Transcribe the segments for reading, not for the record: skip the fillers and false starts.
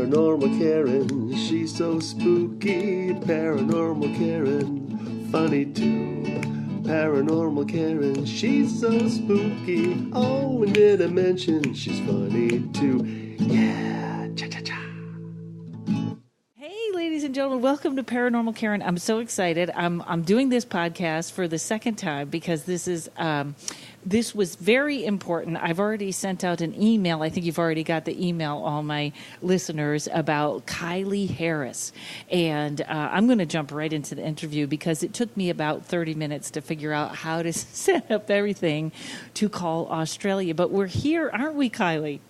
Paranormal Karen, she's so spooky. Paranormal Karen, funny too. Paranormal Karen, she's so spooky. Oh, and did I mention she's funny too? Yeah, cha-cha-cha. Hey, ladies and gentlemen, welcome to Paranormal Karen. I'm so excited. I'm doing this podcast for the second time because this was very important. I've already sent out an email. I think you've already got the email, all my listeners, about Kylie Harris. And I'm going to jump right into the interview because it took me about 30 minutes to figure out how to set up everything to call Australia. But we're here, aren't we, Kylie?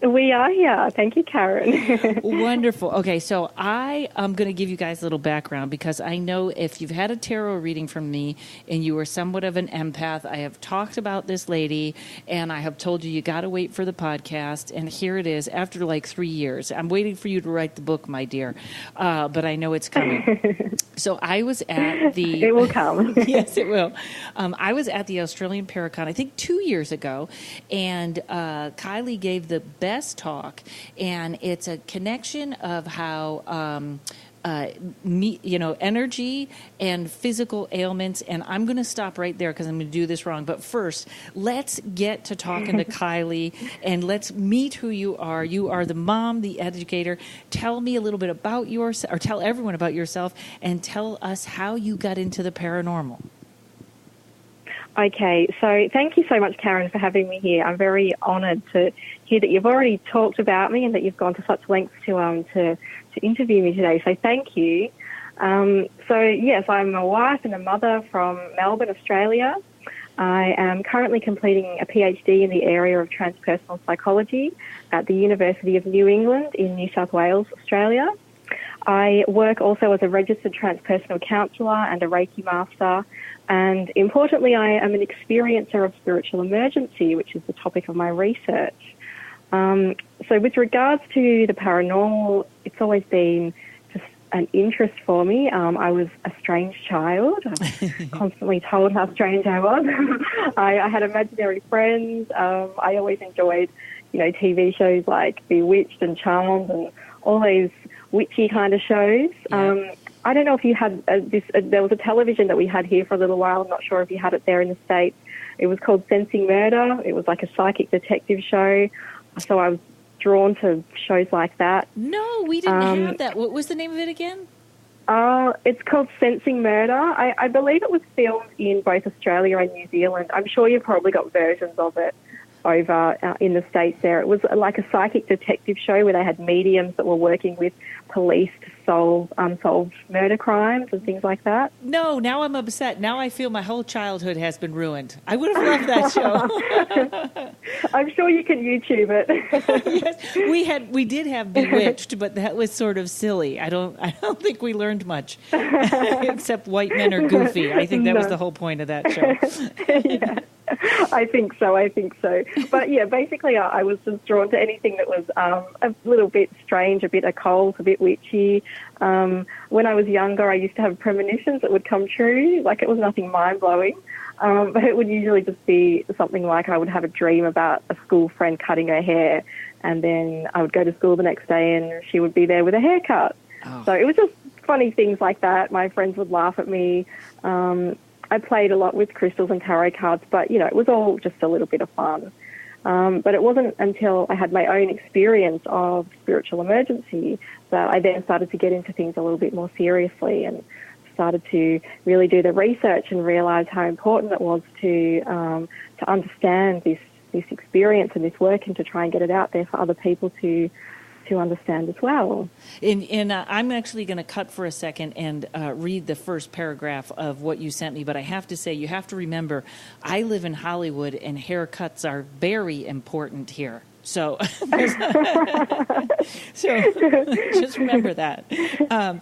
We are here. Thank you, Karen. Wonderful. Okay, so I am going to give you guys a little background because I know if you've had a tarot reading from me and you are somewhat of an empath, I have talked about this lady and I have told you got to wait for the podcast. And here it is after like 3 years. I'm waiting for you to write the book, my dear, but I know it's coming. So I was at the... It will come. Yes, it will. I was at the Australian ParaCon, I think 2 years ago, and Kylie gave the best talk, and it's a connection of how energy and physical ailments. And I'm going to stop right there because I'm going to do this wrong. But first, let's get to talking to Kylie and let's meet who you are. You are the mom, the educator. Tell me a little bit about yourself, or tell everyone about yourself, and tell us how you got into the paranormal. Okay, so thank you so much, Karen, for having me here. I'm very honoured to hear that you've already talked about me and that you've gone to such lengths to interview me today. So thank you. So yes, I'm a wife and a mother from Melbourne, Australia. I am currently completing a PhD in the area of transpersonal psychology at the University of New England in New South Wales, Australia. I work also as a registered transpersonal counsellor and a Reiki master. And importantly, I am an experiencer of spiritual emergency, which is the topic of my research. So with regards to the paranormal, it's always been just an interest for me. I was a strange child. I constantly told how strange I was. I had imaginary friends. I always enjoyed, TV shows like Bewitched and Charmed and all those witchy kind of shows. Yeah. I don't know if you had there was a television that we had here for a little while. I'm not sure if you had it there in the States. It was called Sensing Murder. It was like a psychic detective show. So I was drawn to shows like that. No, we didn't have that. What was the name of it again? It's called Sensing Murder. I believe it was filmed in both Australia and New Zealand. I'm sure you've probably got versions of it over in the States there. It was like a psychic detective show where they had mediums that were working with police to solve unsolved murder crimes and things like that. No, now I'm upset. Now I feel my whole childhood has been ruined. I would have loved that show. I'm sure you can YouTube it. Yes, we did have Bewitched, but that was sort of silly. I don't think we learned much, except white men are goofy. I think that was the whole point of that show. Yeah. I think so. But yeah, basically I was just drawn to anything that was a little bit strange, a bit occult, a bit witchy. When I was younger, I used to have premonitions that would come true. Like, it was nothing mind-blowing, but it would usually just be something like I would have a dream about a school friend cutting her hair, and then I would go to school the next day and she would be there with a haircut. Oh. So it was just funny things like that. My friends would laugh at me. I played a lot with crystals and tarot cards, but, it was all just a little bit of fun. But it wasn't until I had my own experience of spiritual emergency that I then started to get into things a little bit more seriously and started to really do the research and realise how important it was to understand this experience and this work and to try and get it out there for other people to understand as well. And I'm actually going to cut for a second and read the first paragraph of what you sent me, but I have to say, you have to remember, I live in Hollywood and haircuts are very important here. So, just remember that. And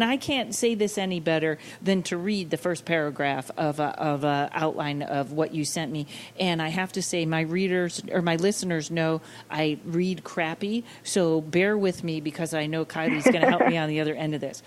I can't say this any better than to read the first paragraph of a outline of what you sent me. And I have to say, my readers or my listeners know I read crappy, so bear with me because I know Kylie's going to help me on the other end of this.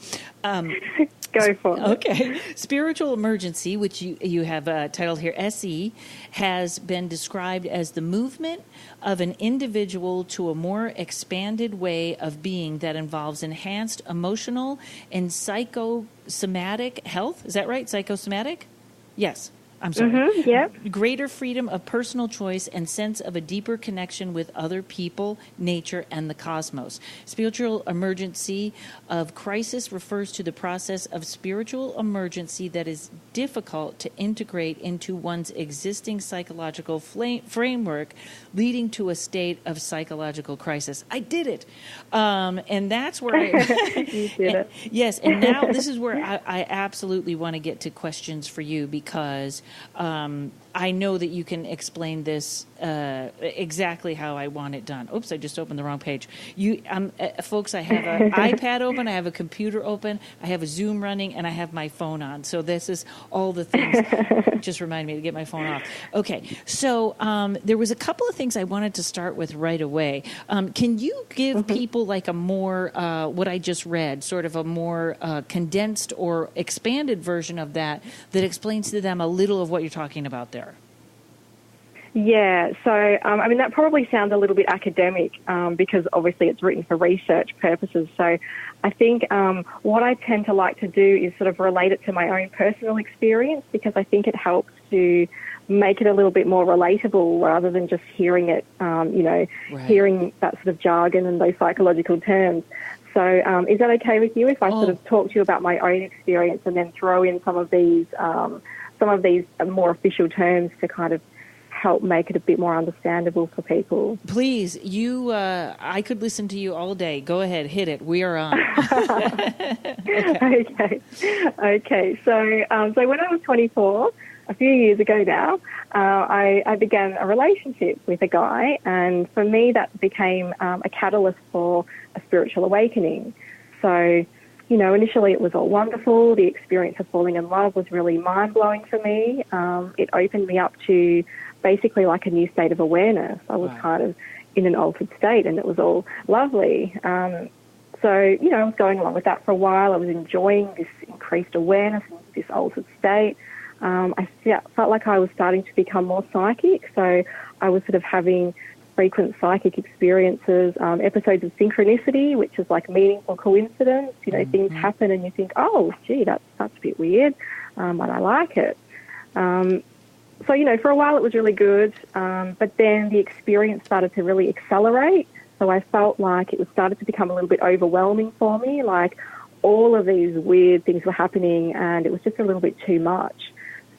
Go for it. Okay. Spiritual emergency, which you have titled here SE, has been described as the movement of an individual to a more expanded way of being that involves enhanced emotional and psychosomatic health. Is that right? Psychosomatic? Yes. I'm sorry. Mm-hmm, yep. Greater freedom of personal choice and sense of a deeper connection with other people, nature, and the cosmos. Spiritual emergency of crisis refers to the process of spiritual emergency that is difficult to integrate into one's existing psychological framework, leading to a state of psychological crisis. I did it. And that's where You did it. Yes, and now this is where I absolutely want to get to questions for you, because I know that you can explain this exactly how I want it done. Oops, I just opened the wrong page. Folks, I have an iPad open, I have a computer open, I have a Zoom running, and I have my phone on. So this is all the things. Just remind me to get my phone off. Okay, so there was a couple of things I wanted to start with right away. Can you give people like a more, what I just read, sort of a more condensed or expanded version of that explains to them a little of what you're talking about there? Yeah, so, I mean, that probably sounds a little bit academic because obviously it's written for research purposes. So I think what I tend to like to do is sort of relate it to my own personal experience, because I think it helps to make it a little bit more relatable rather than just hearing it, right. Hearing that sort of jargon and those psychological terms. So is that okay with you if I sort of talk to you about my own experience and then throw in some of these more official terms to kind of help make it a bit more understandable for people? Please, I could listen to you all day. Go ahead, hit it. We are on. Okay. So when I was 24, a few years ago now, I began a relationship with a guy, and for me that became a catalyst for a spiritual awakening. So, initially it was all wonderful. The experience of falling in love was really mind-blowing for me. It opened me up to basically like a new state of awareness. I was kind of in an altered state, and it was all lovely. So, I was going along with that for a while. I was enjoying this increased awareness, this altered state. I felt like I was starting to become more psychic, so I was sort of having frequent psychic experiences, episodes of synchronicity, which is like meaningful coincidence. Things happen and you think, oh, gee, that's a bit weird, and I like it. So, for a while it was really good, but then the experience started to really accelerate. So I felt like it started to become a little bit overwhelming for me, like all of these weird things were happening and it was just a little bit too much.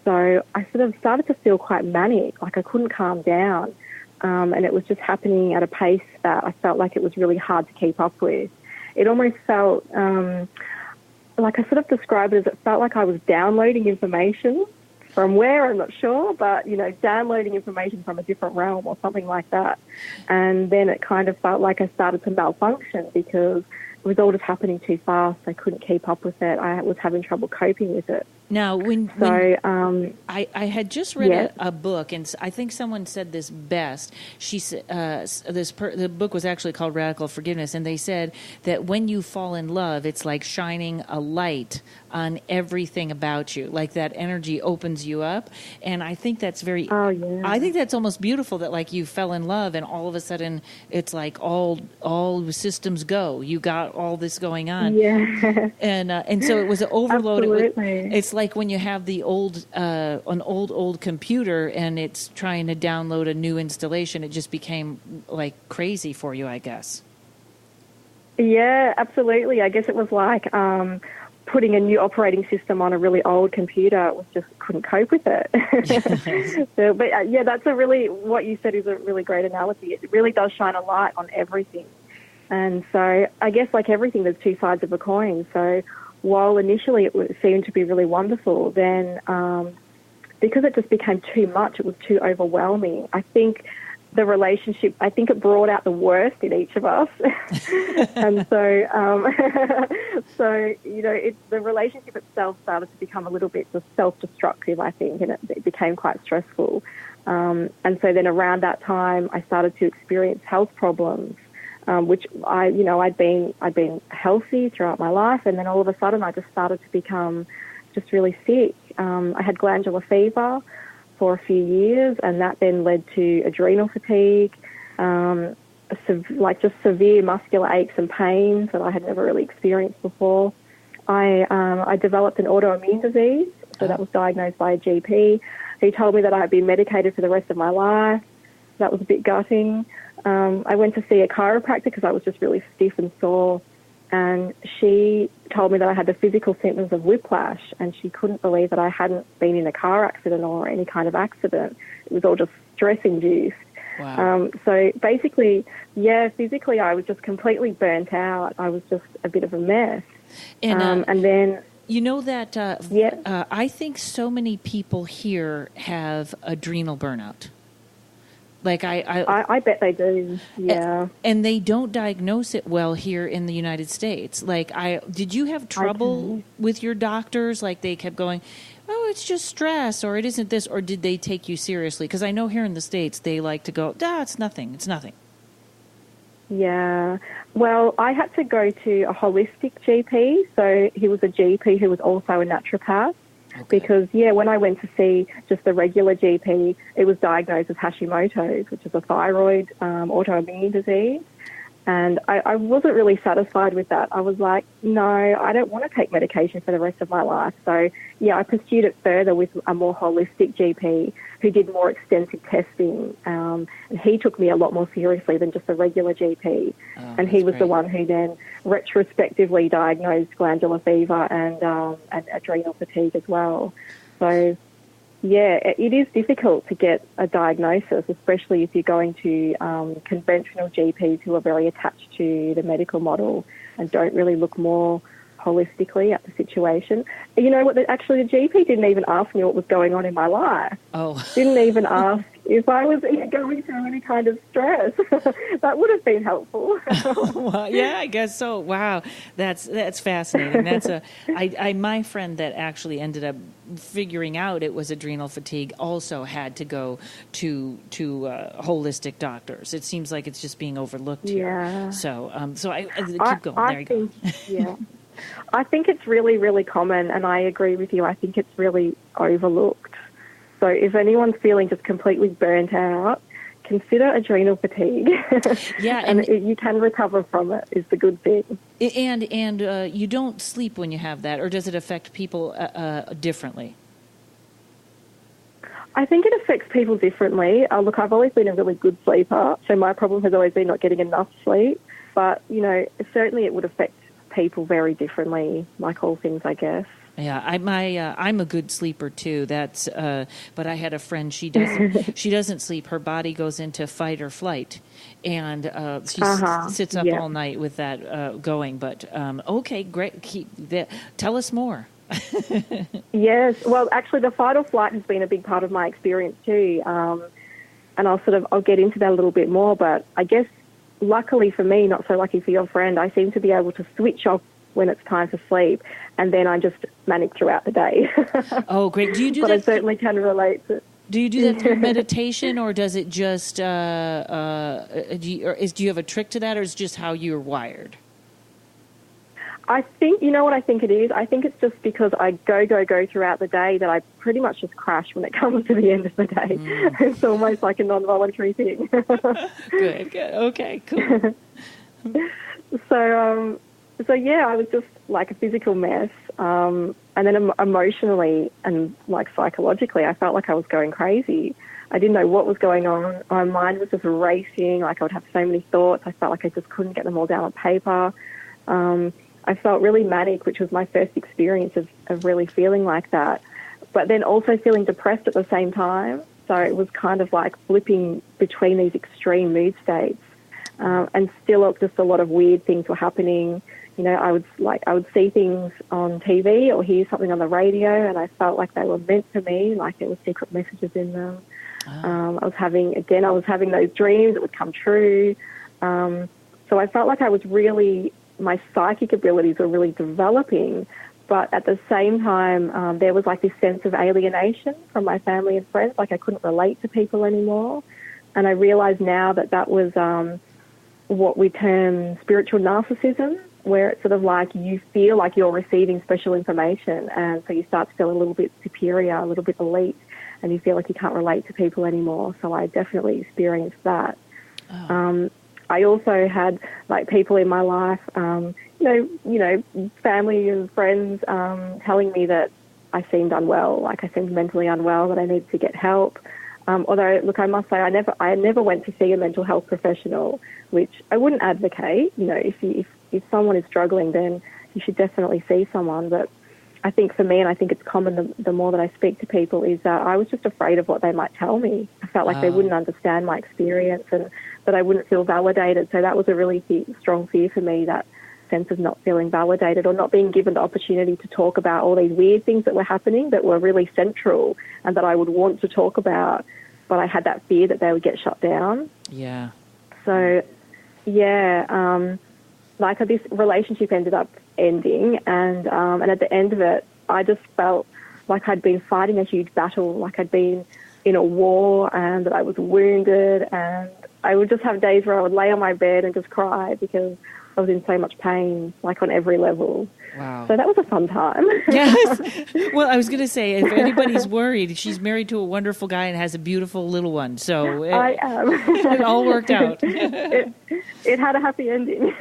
So I sort of started to feel quite manic, like I couldn't calm down. And it was just happening at a pace that I felt like it was really hard to keep up with. It almost felt, like I sort of describe it as it felt like I was downloading information from where, I'm not sure, but, downloading information from a different realm or something like that. And then it kind of felt like I started to malfunction because it was all just happening too fast. I couldn't keep up with it. I was having trouble coping with it. Now, I had just read a book, and I think someone said this best. She said the book was actually called Radical Forgiveness, and they said that when you fall in love, it's like shining a light on everything about you, like that energy opens you up. And I think that's I think that's almost beautiful that like you fell in love, and all of a sudden it's like all the systems go. You got all this going on, and so it was an overload. It's like when you have the an old computer and it's trying to download a new installation, it just became like crazy for you, I guess. Yeah, absolutely. I guess it was like putting a new operating system on a really old computer. It was just couldn't cope with it. So, but that's what you said is a really great analogy. It really does shine a light on everything. And so I guess like everything, there's two sides of a coin. So while initially it seemed to be really wonderful, then because it just became too much, it was too overwhelming. I think the relationship, it brought out the worst in each of us. And so, the relationship itself started to become a little bit just self-destructive, I think, and it became quite stressful. And so then around that time, I started to experience health problems. which I'd been healthy throughout my life, and then all of a sudden I just started to become just really sick. I had glandular fever for a few years, and that then led to adrenal fatigue, just severe muscular aches and pains that I had never really experienced before. I developed an autoimmune disease, so that was diagnosed by a GP who told me that I had been medicated for the rest of my life. That was a bit gutting. I went to see a chiropractor because I was just really stiff and sore, and she told me that I had the physical symptoms of whiplash, and she couldn't believe that I hadn't been in a car accident or any kind of accident. It was all just stress-induced. Wow. So basically, physically I was just completely burnt out. I was just a bit of a mess. And then... You know that I think so many people here have adrenal burnout. Like I bet they do. Yeah. And they don't diagnose it well here in the United States. Like did you have trouble with your doctors? Like they kept going, "Oh, it's just stress," or "It isn't this," or did they take you seriously? Because I know here in the States they like to go, it's nothing. It's nothing. Yeah. Well, I had to go to a holistic GP. So he was a GP who was also a naturopath. Okay. Because, when I went to see just the regular GP, it was diagnosed as Hashimoto's, which is a thyroid autoimmune disease. And I wasn't really satisfied with that. I was like, no, I don't want to take medication for the rest of my life. So, I pursued it further with a more holistic GP who did more extensive testing. And he took me a lot more seriously than just a regular GP. And he was the one who then retrospectively diagnosed glandular fever and adrenal fatigue as well. So, it is difficult to get a diagnosis, especially if you're going to conventional GPs who are very attached to the medical model and don't really look more holistically at the situation. You know what? Actually, the GP didn't even ask me what was going on in my life. Oh. Didn't even ask if I was going through any kind of stress. That would have been helpful. Well, yeah, I guess so. Wow, that's fascinating. That's my friend that actually ended up figuring out it was adrenal fatigue also had to go to holistic doctors. It seems like it's just being overlooked here. So I keep going. There you go. Yeah. I think it's really, really common, and I agree with you. I think it's really overlooked. So if anyone's feeling just completely burnt out, consider adrenal fatigue. Yeah, and you can recover from it is the good thing. And you don't sleep when you have that, or does it affect people differently? I think it affects people differently. Look, I've always been a really good sleeper, so my problem has always been not getting enough sleep. But, certainly it would affect people very differently, like all things, I guess. Yeah, I'm a good sleeper too. That's but I had a friend. She doesn't sleep. Her body goes into fight or flight, and she sits up all night with that going. But okay, great. Tell us more. Yes, well, actually, the fight or flight has been a big part of my experience too, and I'll get into that a little bit more. But I guess, luckily for me, not so lucky for your friend, I seem to be able to switch off when it's time to sleep, and then I just manic throughout the day. Oh, great. Do you do but that? I certainly can relate to it. Do you do that through meditation, or does it just, do you have a trick to that, or is it just how you're wired? I think, you know what I think it is? I think it's just because I go throughout the day that I pretty much just crash when it comes to the end of the day. It's almost like a non-voluntary thing. Good. Okay, cool. So yeah, I was just like a physical mess. And then emotionally and like psychologically, I felt like I was going crazy. I didn't know what was going on. My mind was just racing. Like I would have so many thoughts. I felt like I just couldn't get them all down on paper. I felt really manic, which was my first experience of really feeling like that. But then also feeling depressed at the same time. So it was kind of like flipping between these extreme mood states. And still just a lot of weird things were happening. I would see things on TV or hear something on the radio, and I felt like they were meant for me, like there were secret messages in them. I was having those dreams that would come true. So I felt like my psychic abilities were really developing, but at the same time, there was like this sense of alienation from my family and friends, like I couldn't relate to people anymore. And I realize now that was what we term spiritual narcissism, where it's sort of like you feel like you're receiving special information, and so you start to feel a little bit superior, a little bit elite, and you feel like you can't relate to people anymore. So I definitely experienced that. Oh. I also had like people in my life, you know, family and friends telling me that I seemed unwell, like I seemed mentally unwell, that I needed to get help. Although, look, I must say I never went to see a mental health professional, which I wouldn't advocate. You know, if someone is struggling, then you should definitely see someone. But I think for me, and I think it's common the more that I speak to people, is that I was just afraid of what they might tell me. I felt like they wouldn't understand my experience and that I wouldn't feel validated. So that was a really strong fear for me, that sense of not feeling validated or not being given the opportunity to talk about all these weird things that were happening that were really central and that I would want to talk about, but I had that fear that they would get shut down. Yeah. So, yeah, like this relationship ended up ending, and at the end of it, I just felt like I'd been fighting a huge battle, like I'd been in a war and that I was wounded, and I would just have days where I would lay on my bed and just cry because I was in so much pain, like on every level. Wow. So that was a fun time. Yes. Well, I was going to say, if anybody's worried, she's married to a wonderful guy and has a beautiful little one. So I am. It all worked out. It had a happy ending.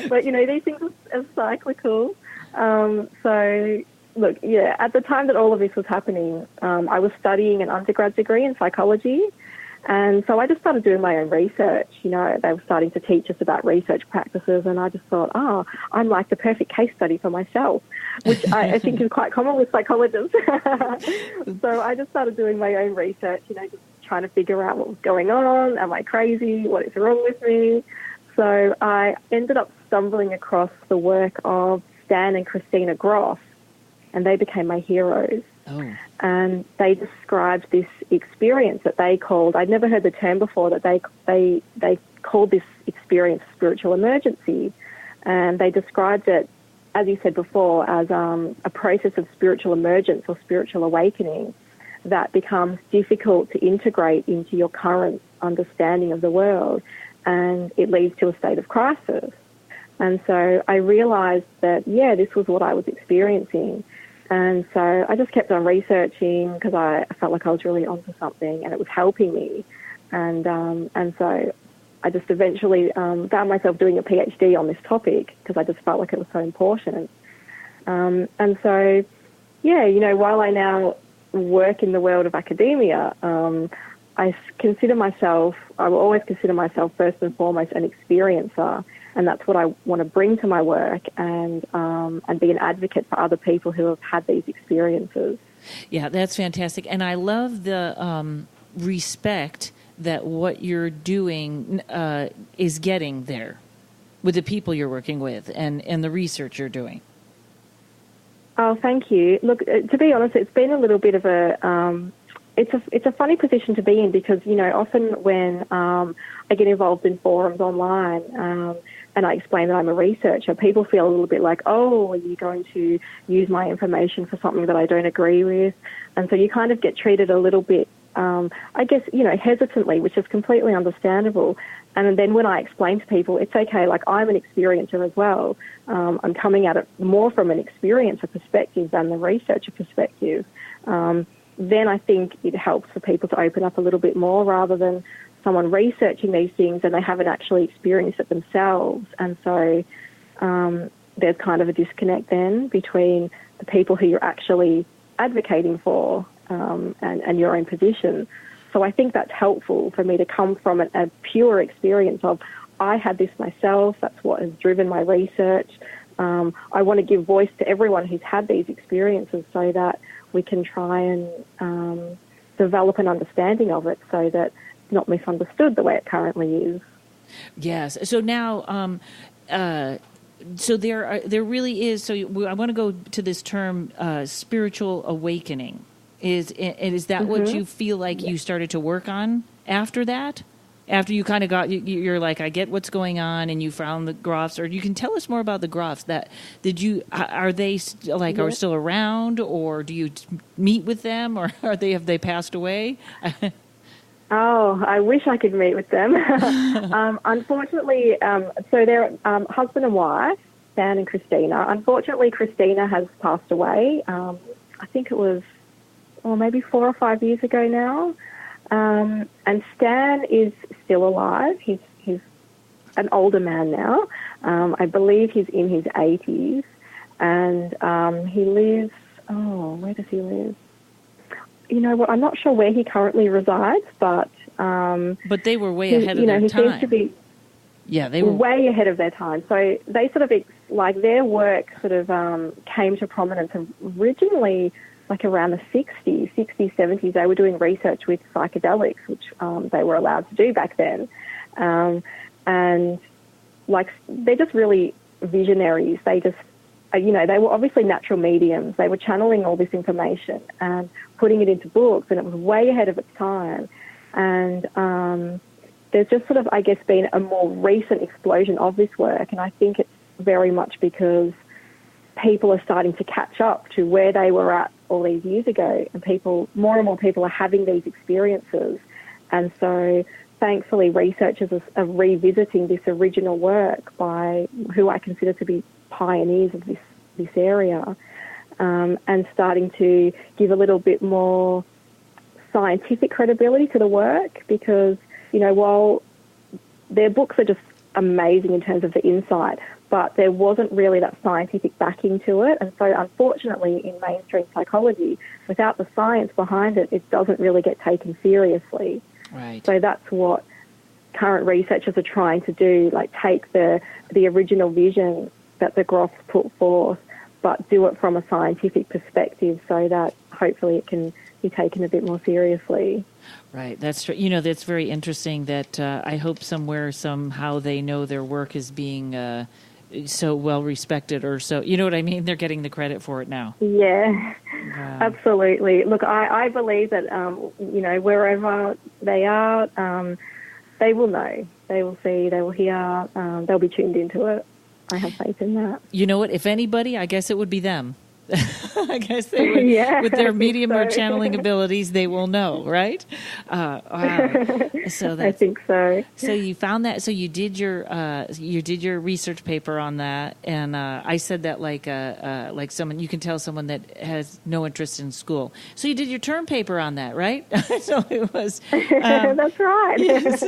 But, you know, these things are cyclical. So, look, yeah, at the time that all of this was happening, I was studying an undergrad degree in psychology. And so I just started doing my own research. You know, they were starting to teach us about research practices, and I just thought, I'm like the perfect case study for myself, which I think is quite common with psychologists. So I just started doing my own research, you know, just trying to figure out what was going on. Am I crazy? What is wrong with me? So I ended up stumbling across the work of Stan and Christina Groff, and they became my heroes. Oh. And they described this experience that they called, I'd never heard the term before, that they called this experience spiritual emergency. And they described it, as you said before, as a process of spiritual emergence or spiritual awakening that becomes difficult to integrate into your current understanding of the world, and it leads to a state of crisis. And so I realized that, yeah, this was what I was experiencing. And so I just kept on researching because I felt like I was really onto something and it was helping me. And so I just eventually found myself doing a PhD on this topic because I just felt like it was so important. And so, yeah, you know, while I now work in the world of academia, I will always consider myself first and foremost an experiencer. And that's what I want to bring to my work, and be an advocate for other people who have had these experiences. Yeah, that's fantastic. And I love the respect that what you're doing is getting there with the people you're working with and the research you're doing. Oh, thank you. Look, to be honest, it's been a little bit of it's a funny position to be in because, you know, often when I get involved in forums online and I explain that I'm a researcher, people feel a little bit like, oh, are you going to use my information for something that I don't agree with? And so you kind of get treated a little bit, I guess, you know, hesitantly, which is completely understandable. And then when I explain to people, it's okay, like I'm an experiencer as well. I'm coming at it more from an experiencer perspective than the researcher perspective. Then I think it helps for people to open up a little bit more rather than someone researching these things and they haven't actually experienced it themselves. And so there's kind of a disconnect then between the people who you're actually advocating for and your own position. So I think that's helpful for me to come from a pure experience of, I had this myself, that's what has driven my research. I want to give voice to everyone who's had these experiences so that we can try and develop an understanding of it so that it's not misunderstood the way it currently is. Yes. So now, so there really is. So I want to go to this term, spiritual awakening. Is that what you feel like you started to work on after that? After you kind of you're like, I get what's going on, and you found the Groffs, or you can tell us more about the Groffs. Are they are still around, or do you meet with them, or have they passed away? Oh, I wish I could meet with them. Unfortunately, so they're husband and wife, Stan and Christina. Unfortunately, Christina has passed away. I think it was, maybe 4 or 5 years ago now. And Stan is still alive. He's an older man now. I believe he's in his 80s. And he lives, where does he live? You know what? I'm not sure where he currently resides, but they were way ahead of their time. He seems to be they were way ahead of their time. So they sort of their work sort of came to prominence originally like around the 60s, 70s. They were doing research with psychedelics, which they were allowed to do back then, and they're just really visionaries. They just they were obviously natural mediums. They were channeling all this information and putting it into books, and it was way ahead of its time. And there's just sort of, I guess, been a more recent explosion of this work, and I think it's very much because people are starting to catch up to where they were at all these years ago, and more and more people are having these experiences. And so thankfully researchers are revisiting this original work by who I consider to be pioneers of this area, and starting to give a little bit more scientific credibility to the work, because, while their books are just amazing in terms of the insight, but there wasn't really that scientific backing to it. And so unfortunately in mainstream psychology, without the science behind it, it doesn't really get taken seriously. Right. So that's what current researchers are trying to do, take the original vision that the Groffs put forth, but do it from a scientific perspective so that hopefully it can be taken a bit more seriously. Right, that's true. That's very interesting that I hope somehow they know their work is being so well respected, or so, you know what I mean? They're getting the credit for it now. Yeah, wow. Absolutely. Look, I believe that, wherever they are, they will know, they will see, they will hear, they'll be tuned into it. I have faith in that. You know what? If anybody, I guess it would be them. I guess they would, with their medium or channeling abilities, they will know, right? Wow. So I think so. So you found that. So you did your research paper on that, and I said that like someone, you can tell someone that has no interest in school. So you did your term paper on that, right? So it was. That's right. Yes.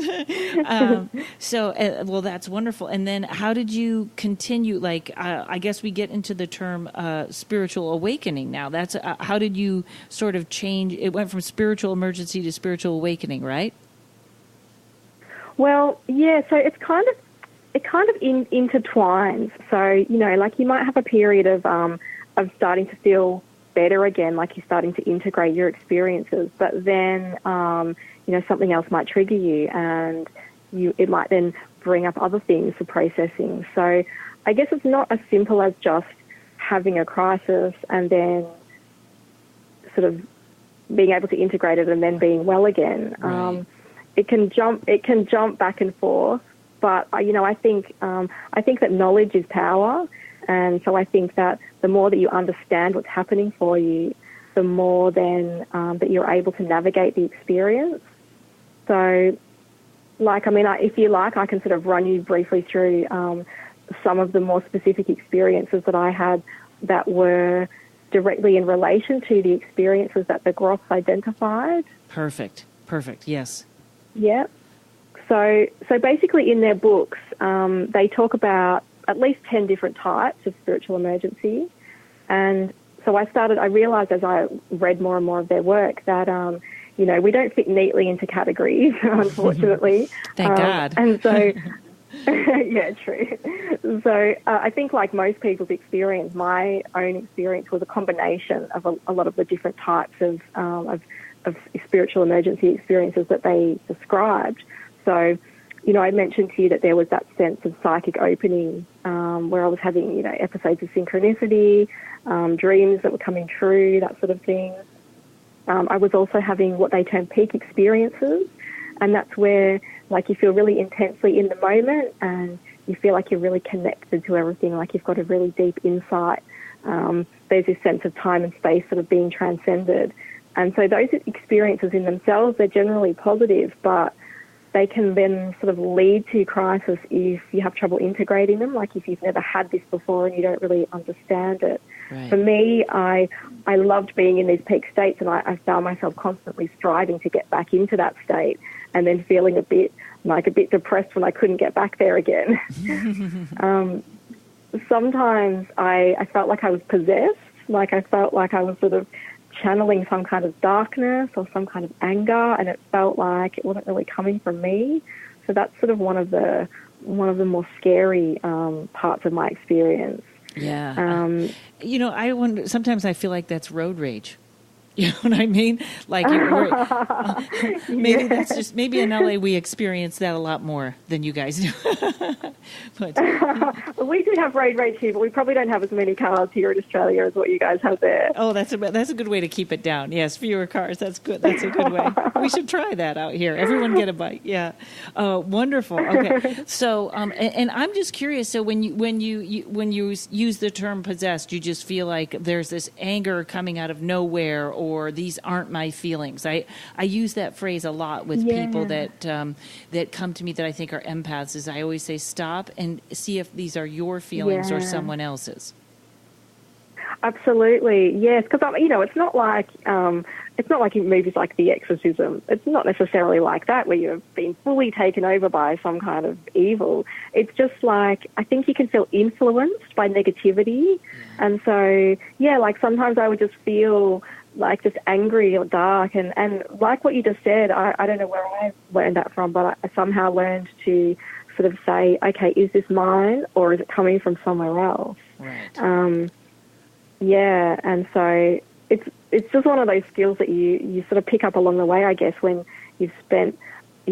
Well, that's wonderful. And then how did you continue? I guess we get into the term spiritual awakening now. That's how did you sort of change? It went from spiritual emergency to spiritual awakening, right? Well, yeah. So it kind of intertwines. So you might have a period of starting to feel better again, like you're starting to integrate your experiences, but then something else might trigger you, and it might then bring up other things for processing. So I guess it's not as simple as just having a crisis and then sort of being able to integrate it and then being well again. Right. It can jump back and forth, but I think that knowledge is power, and so I think that the more that you understand what's happening for you, the more then that you're able to navigate the experience. So, if you like, I can sort of run you briefly through some of the more specific experiences that I had that were directly in relation to the experiences that the Groffs identified. Perfect. Yes. Yeah. So basically in their books, they talk about at least 10 different types of spiritual emergency. And so I realized as I read more and more of their work that, we don't fit neatly into categories, unfortunately. Thank God. And so... yeah, true. So I think like most people's experience, my own experience was a combination of a lot of the different types of spiritual emergency experiences that they described. So, I mentioned to you that there was that sense of psychic opening where I was having, episodes of synchronicity, dreams that were coming true, that sort of thing. I was also having what they term peak experiences, and that's where you feel really intensely in the moment and you feel like you're really connected to everything, like you've got a really deep insight. There's this sense of time and space sort of being transcended. And so those experiences in themselves, they're generally positive, but they can then sort of lead to crisis if you have trouble integrating them, like if you've never had this before and you don't really understand it. Right. For me, I loved being in these peak states, and I found myself constantly striving to get back into that state, and then feeling a bit depressed when I couldn't get back there again. Sometimes I felt like I was possessed, like I felt like I was sort of channeling some kind of darkness or some kind of anger, and it felt like it wasn't really coming from me. So that's sort of one of the more scary parts of my experience. Yeah. I wonder, sometimes I feel like that's road rage. You know what I mean? Like, maybe that's just, maybe in LA we experience that a lot more than you guys do. But we do have road rage here, but we probably don't have as many cars here in Australia as what you guys have there. Oh, that's a good way to keep it down. Yes, fewer cars. That's good. That's a good way. We should try that out here. Everyone get a bike. Yeah. Wonderful. Okay. So, and I'm just curious. So when you use the term possessed, you just feel like there's this anger coming out of nowhere, or these aren't my feelings. I use that phrase a lot with people that come to me that I think are empaths. Is I always say, stop and see if these are your feelings or someone else's. Absolutely, yes. Because it's not like in movies like The Exorcism. It's not necessarily like that, where you've been fully taken over by some kind of evil. It's just like, I think you can feel influenced by negativity, and so like sometimes I would just feel like just angry or dark, and like what you just said, I don't know where I learned that from, but I somehow learned to sort of say, okay, is this mine or is it coming from somewhere else? Right. And so it's just one of those skills that you sort of pick up along the way, I guess, when you've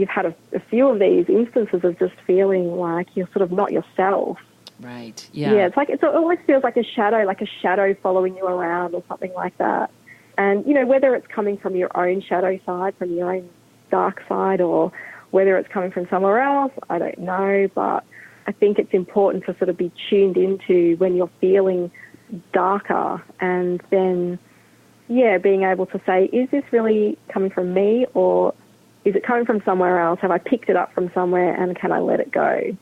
had a few of these instances of just feeling like you're sort of not yourself. Right. Yeah. Yeah. It always feels like a shadow following you around or something like that. And, whether it's coming from your own shadow side, from your own dark side, or whether it's coming from somewhere else, I don't know. But I think it's important to sort of be tuned into when you're feeling darker, and then, being able to say, is this really coming from me, or is it coming from somewhere else? Have I picked it up from somewhere, and can I let it go?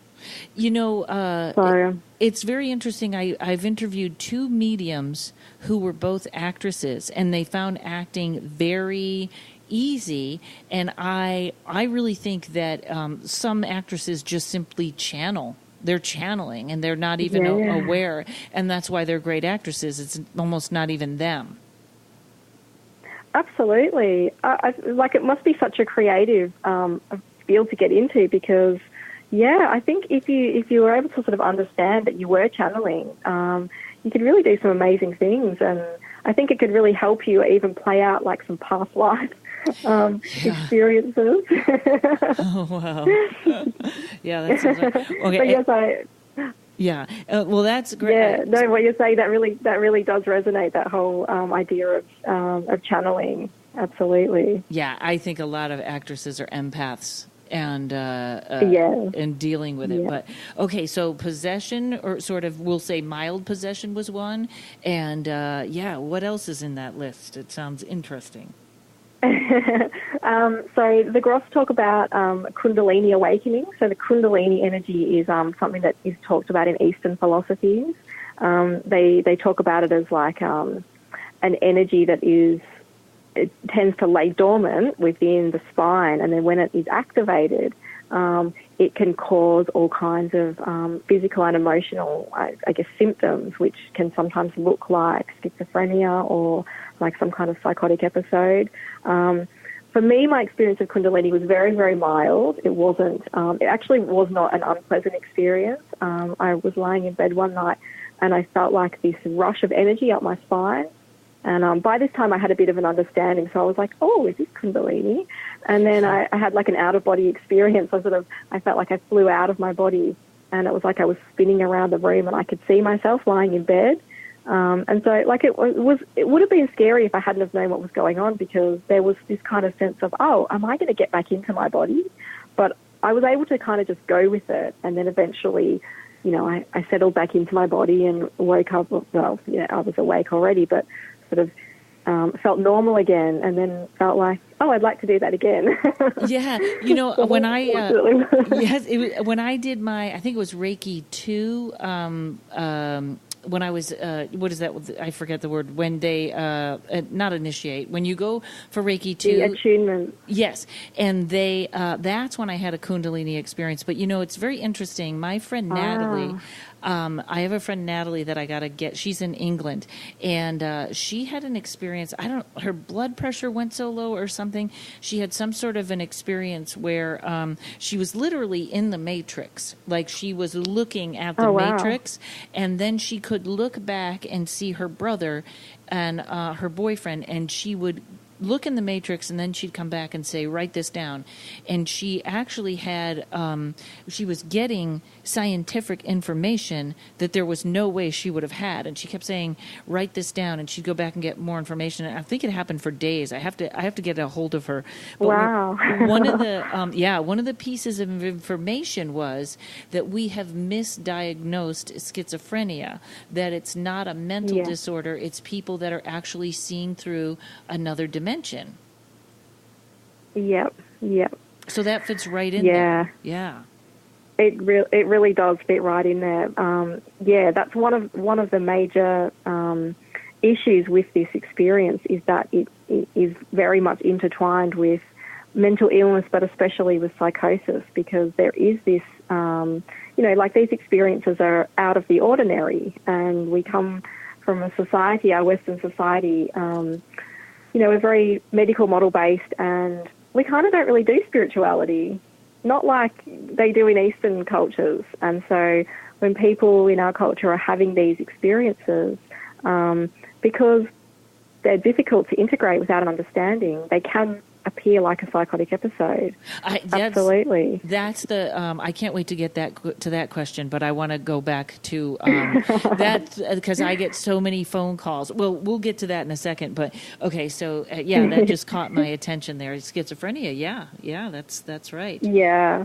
It's very interesting. I've interviewed two mediums who were both actresses, and they found acting very easy. And I really think that some actresses just simply channel. They're channeling, and they're not even aware. And that's why they're great actresses. It's almost not even them. Absolutely. It must be such a creative field to get into, because I think if you were able to sort of understand that you were channeling, you could really do some amazing things, and I think it could really help you even play out like some past life experiences. Oh wow! Yeah, that sounds like, okay. But yes, well, that's great. Yeah, no, what you're saying, that really does resonate. That whole idea of channeling, absolutely. Yeah, I think a lot of actresses are empaths. And dealing with it. But okay, so possession, or sort of, we'll say mild possession, was one. And what else is in that list? It sounds interesting. So the Groffs talk about Kundalini awakening. So the Kundalini energy is something that is talked about in Eastern philosophies. They talk about it as like an energy that it tends to lay dormant within the spine, and then when it is activated, it can cause all kinds of physical and emotional, I guess, symptoms, which can sometimes look like schizophrenia or like some kind of psychotic episode. For me, my experience of Kundalini was very, very mild. It wasn't. It actually was not an unpleasant experience. I was lying in bed one night, and I felt like this rush of energy up my spine. And by this time, I had a bit of an understanding, so I was like, "Oh, is this Kundalini?" And then I had like an out-of-body experience. I felt like I flew out of my body, and it was like I was spinning around the room, and I could see myself lying in bed. And so, like, it would have been scary if I hadn't have known what was going on, because there was this kind of sense of, "Oh, am I going to get back into my body?" But I was able to kind of just go with it, and then eventually, I settled back into my body and woke up. Well, I was awake already, but sort of felt normal again, and then felt like, oh, I'd like to do that again. Yeah, when I when I did my, I think it was Reiki 2. When I was, what is that? I forget the word. When they not initiate. When you go for Reiki 2, the attunement. Yes, and they that's when I had a Kundalini experience. But it's very interesting. My friend Natalie. I have a friend, Natalie, that I got to get. She's in England, and she had an experience. Her blood pressure went so low or something. She had some sort of an experience where she was literally in the Matrix. Like, she was looking at the Matrix, and then she could look back and see her brother and her boyfriend, and she would look in the Matrix, and then she'd come back and say, write this down. And she actually had, she was getting scientific information that there was no way she would have had. And she kept saying, write this down. And she'd go back and get more information. And I think it happened for days. I have to get a hold of her. But wow. One of the pieces of information was that we have misdiagnosed schizophrenia, that it's not a mental disorder. It's people that are actually seeing through another dimension. Yep. So that fits right in there. Yeah. It really does fit right in there. That's one of the major issues with this experience, is that it is very much intertwined with mental illness, but especially with psychosis, because there is this, like, these experiences are out of the ordinary, and we come from a society, our Western society, we're very medical model based, and we kind of don't really do spirituality, not like they do in Eastern cultures. And so when people in our culture are having these experiences, because they're difficult to integrate without an understanding, they can appear like a psychotic episode. Absolutely. That's the. I can't wait to get to that question, but I want to go back to that, because I get so many phone calls. Well, we'll get to that in a second. But okay, so that just caught my attention there. Schizophrenia. Yeah, that's right. Yeah,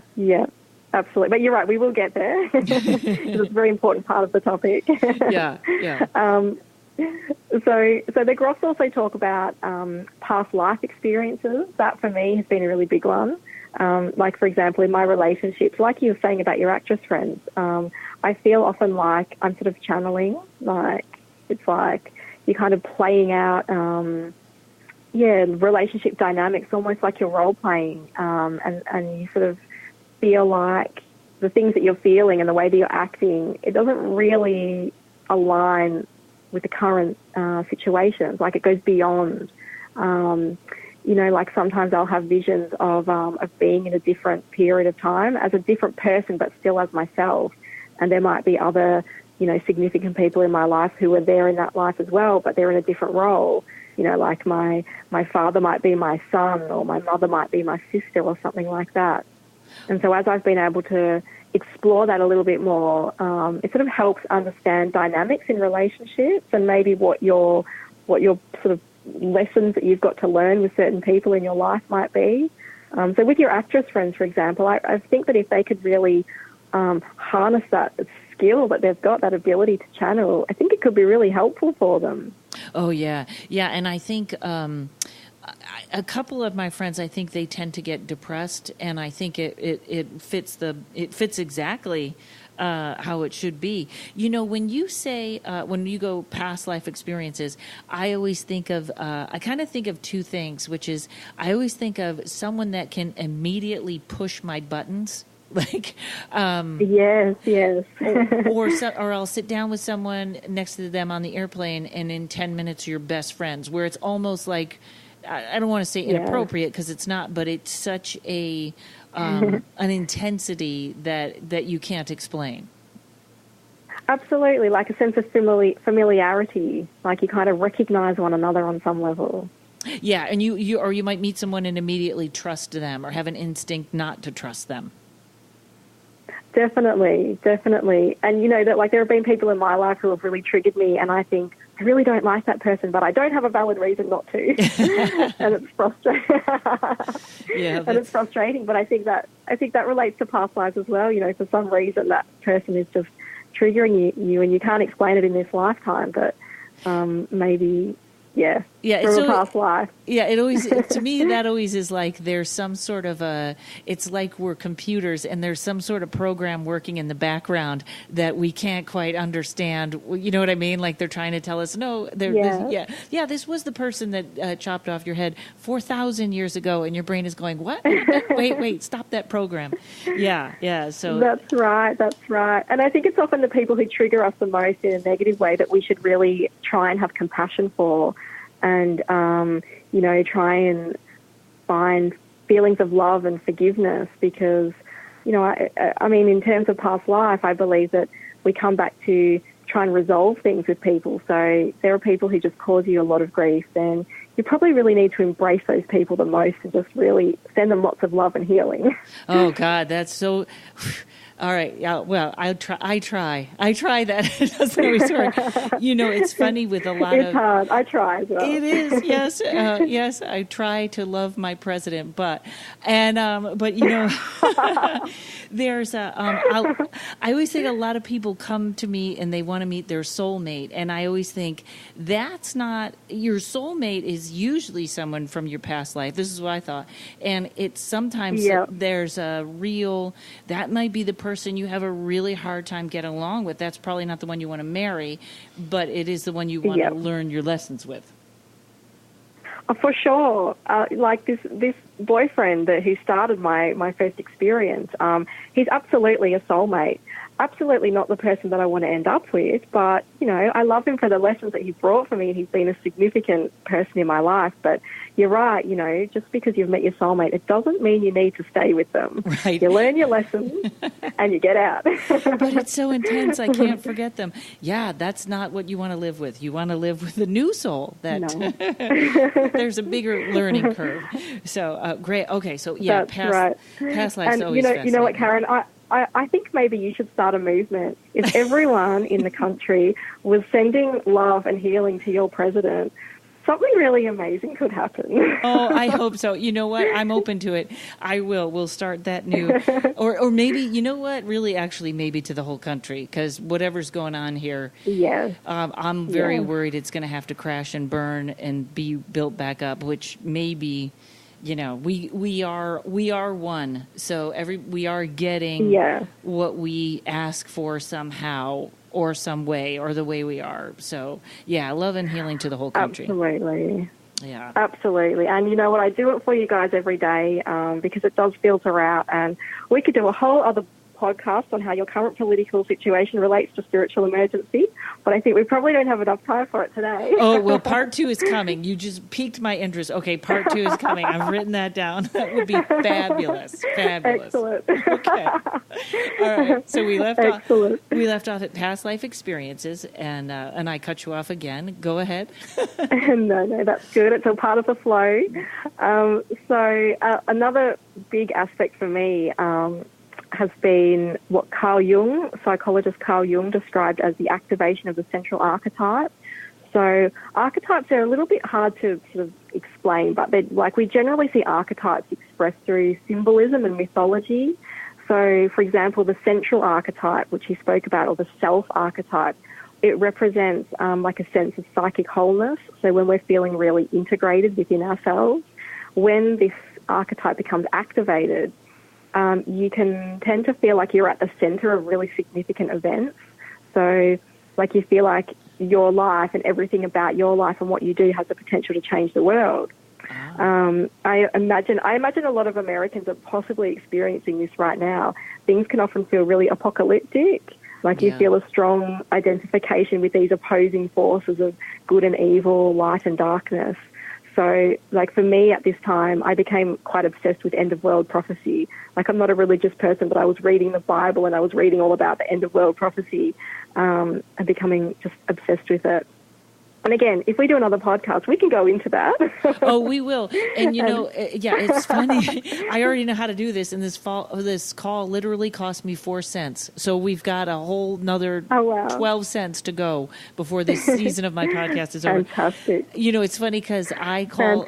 absolutely. But you're right. We will get there. It's a very important part of the topic. Yeah. So the Groffs also talk about past life experiences. That, for me, has been a really big one. Like, for example, in my relationships, like you were saying about your actress friends, I feel often like I'm sort of channeling. Like, it's like you're kind of playing out, relationship dynamics, almost like you're role-playing, and you sort of feel like the things that you're feeling and the way that you're acting, it doesn't really align with the current situations. Like, it goes beyond, like sometimes I'll have visions of being in a different period of time as a different person, but still as myself. And there might be other, significant people in my life who are there in that life as well, but they're in a different role. Like my father might be my son, or my mother might be my sister, or something like that. And so as I've been able to explore that a little bit more, it sort of helps understand dynamics in relationships, and maybe what your sort of lessons that you've got to learn with certain people in your life might be. So with your actress friends, for example, I think that if they could really harness that skill that they've got, that ability to channel, I think it could be really helpful for them. Oh, yeah. Yeah, and I think a couple of my friends, I think they tend to get depressed, and I think it fits exactly how it should be. When you say when you go past life experiences, I always think of I kind of think of two things, which is I always think of someone that can immediately push my buttons. Like, yes, or I'll sit down with someone next to them on the airplane, and in 10 minutes you're best friends, where it's almost like, I don't want to say inappropriate, because it's not, but it's such a an intensity that you can't explain. Absolutely, like a sense of familiarity, like you kind of recognize one another on some level. Yeah, and you might meet someone and immediately trust them, or have an instinct not to trust them. Definitely. And that, like, there have been people in my life who have really triggered me, and I think, I really don't like that person, but I don't have a valid reason not to. And it's frustrating. It's frustrating, but I think that relates to past lives as well. For some reason that person is just triggering you, and you can't explain it in this lifetime, but maybe Yeah. Yeah, from a past life. Yeah, it always, to me, that always is like there's some sort of it's like we're computers and there's some sort of program working in the background that we can't quite understand. You know what I mean? Like they're trying to tell us, no, this was the person that chopped off your head 4,000 years ago, and your brain is going, what? Wait, stop that program. Yeah, so. That's right. And I think it's often the people who trigger us the most in a negative way that we should really try and have compassion for. And, try and find feelings of love and forgiveness because, I mean, in terms of past life, I believe that we come back to try and resolve things with people. So there are people who just cause you a lot of grief, then you probably really need to embrace those people the most and just really send them lots of love and healing. Oh, God, that's so... All right. Yeah. Well, I try that. It doesn't always work. It's funny with a lot of. It's hard. I try as well. It is. Yes. Yes. I try to love my president, but there's I always think a lot of people come to me and they want to meet their soulmate, and I always think that's not your soulmate. Is usually someone from your past life. This is what I thought, and it's sometimes there's a real that might be the person you have a really hard time getting along with. That's probably not the one you want to marry, but it is the one you want to learn your lessons with. For sure. Like this boyfriend who started my first experience, he's absolutely a soulmate. Absolutely not the person that I want to end up with, but, I love him for the lessons that he brought for me, and he's been a significant person in my life. But you're right, just because you've met your soulmate, it doesn't mean you need to stay with them. Right. You learn your lessons and you get out. But it's so intense, I can't forget them. Yeah, that's not what you want to live with. You want to live with a new soul. There's a bigger learning curve. So, great. Okay, so, past life's always fascinating. You know what, Karen? I think maybe you should start a movement. If everyone in the country was sending love and healing to your president, something really amazing could happen. Oh, I hope so. You know what? I'm open to it. I will. We'll start that new. Or maybe, you know what? Really, actually, maybe to the whole country, because whatever's going on here, I'm very worried it's going to have to crash and burn and be built back up, which maybe... we are one, so we are getting what we ask for somehow or some way or the way we are. So love and healing to the whole country. Absolutely. Yeah. Absolutely. And you know what? I do it for you guys every day because it does filter out, and we could do a whole other podcast on how your current political situation relates to spiritual emergency, but I think we probably don't have enough time for it today. Oh, well, part 2 is coming. You just piqued my interest. Okay, part 2 is coming. I've written that down. That would be fabulous. Excellent. Okay. All right. So we left off at past life experiences, and I cut you off again. Go ahead. No, that's good. It's all part of the flow. So another big aspect for me has been what psychologist Carl Jung described as the activation of the central archetype. So archetypes are a little bit hard to sort of explain, but we generally see archetypes expressed through symbolism and mythology. So, for example, the central archetype, which he spoke about, or the self archetype, it represents like a sense of psychic wholeness. So when we're feeling really integrated within ourselves, when this archetype becomes activated, you can tend to feel like you're at the center of really significant events. So, you feel like your life and everything about your life and what you do has the potential to change the world. I imagine a lot of Americans are possibly experiencing this right now. Things can often feel really apocalyptic. You feel a strong identification with these opposing forces of good and evil, light and darkness. So, for me at this time, I became quite obsessed with end-of-world prophecy. I'm not a religious person, but I was reading the Bible and I was reading all about the end-of-world prophecy and becoming just obsessed with it. And again, if we do another podcast, we can go into that. Oh, we will. And, it's funny. I already know how to do this, and this call literally cost me 4 cents. So we've got a whole another 12 cents to go before this season of my podcast is over. Fantastic. It's funny because I call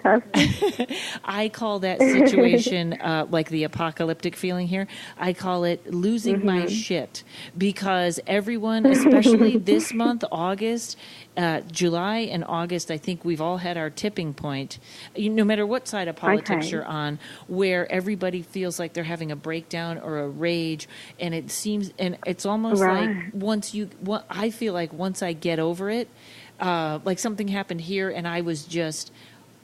that situation like the apocalyptic feeling here. I call it losing my shit, because everyone, especially this month, August, July, July and August, I think we've all had our tipping point, no matter what side of politics you're on, where everybody feels like they're having a breakdown or a rage. And it seems, and it's almost like I feel like once I get over it, like something happened here and I was just,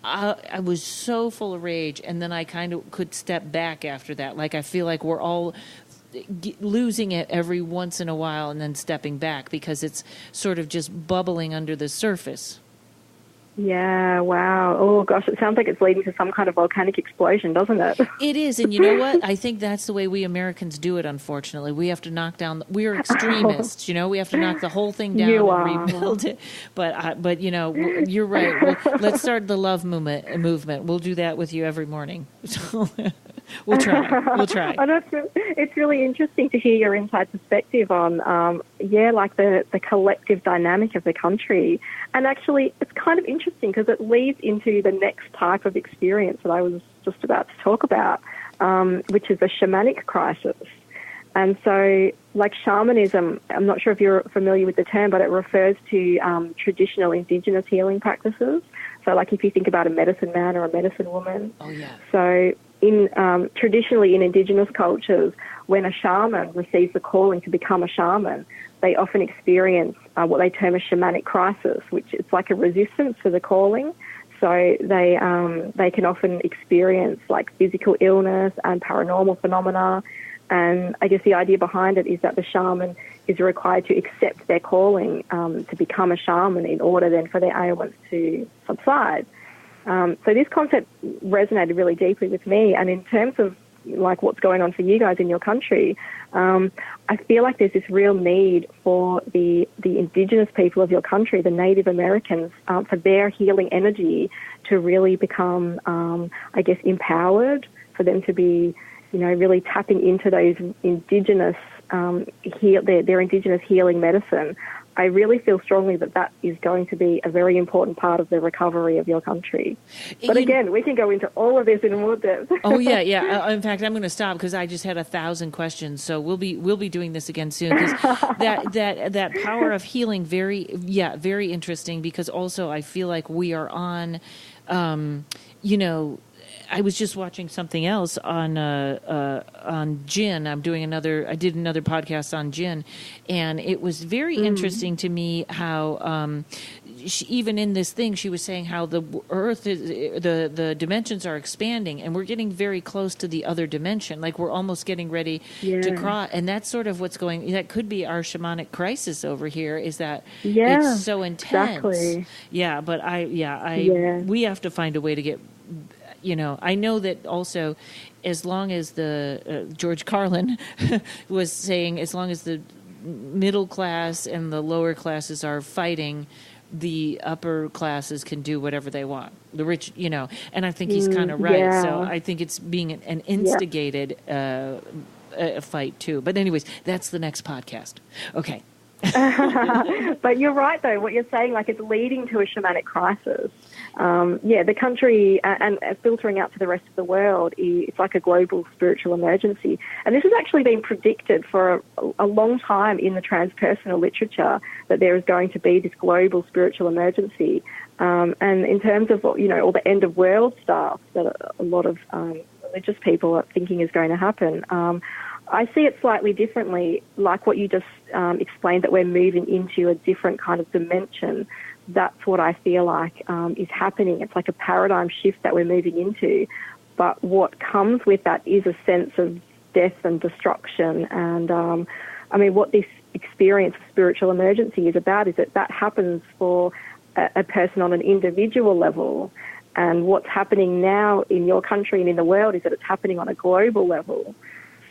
I was so full of rage, and then I kind of could step back after that. Like I feel like we're all losing it every once in a while and then stepping back because it's sort of just bubbling under the surface. Yeah, wow. Oh, gosh, it sounds like it's leading to some kind of volcanic explosion, doesn't it? It is, and you know what? I think that's the way we Americans do it, unfortunately. We have to knock down, we're extremists, you know? We have to knock the whole thing down and rebuild it. But you know, you're right. Let's start the love movement. We'll do that with you every morning. So we'll try. I know it's really interesting to hear your inside perspective on, like the collective dynamic of the country. And actually, it's kind of interesting because it leads into the next type of experience that I was just about to talk about, which is a shamanic crisis. And so, like shamanism, I'm not sure if you're familiar with the term, but it refers to traditional indigenous healing practices. So, like if you think about a medicine man or a medicine woman. Oh, yeah. So, traditionally in indigenous cultures, when a shaman receives the calling to become a shaman, they often experience what they term a shamanic crisis, which it's like a resistance to the calling. So they can often experience like physical illness and paranormal phenomena. And I guess the idea behind it is that the shaman is required to accept their calling to become a shaman in order then for their ailments to subside. So this concept resonated really deeply with me. And in terms of like what's going on for you guys in your country, I feel like there's this real need for the indigenous people of your country, the Native Americans, for their healing energy to really become, empowered, for them to be, really tapping into those indigenous, their indigenous healing medicine. I really feel strongly that is going to be a very important part of the recovery of your country. But again, we can go into all of this in more depth. Oh yeah. In fact, I'm going to stop because I just had 1,000 questions. So we'll be doing this again soon. Because that power of healing, very interesting. Because also I feel like we are on, I was just watching something else on Jinn. I did another podcast on Jinn, and it was very interesting to me how even in this thing she was saying how the Earth the dimensions are expanding, and we're getting very close to the other dimension. Like we're almost getting ready to cross, and that's sort of what's going. That could be our shamanic crisis over here. Is that it's so intense? Exactly. Yeah, but we have to find a way to get. I know that also as long as the George Carlin was saying, as long as the middle class and the lower classes are fighting, the upper classes can do whatever they want. The rich, and I think he's kind of right. Yeah. So I think it's being an instigated fight too. But anyways, that's the next podcast. Okay. But you're right, though. What you're saying, like it's leading to a shamanic crisis. The country and filtering out to the rest of the world, it's like a global spiritual emergency. And this has actually been predicted for a long time in the transpersonal literature that there is going to be this global spiritual emergency. And in terms of, all the end of world stuff that a lot of religious people are thinking is going to happen, I see it slightly differently, like what you just explained, that we're moving into a different kind of dimension. That's what I feel like is happening. It's like a paradigm shift that we're moving into. But what comes with that is a sense of death and destruction. And, what this experience of spiritual emergency is about is that happens for a person on an individual level. And what's happening now in your country and in the world is that it's happening on a global level.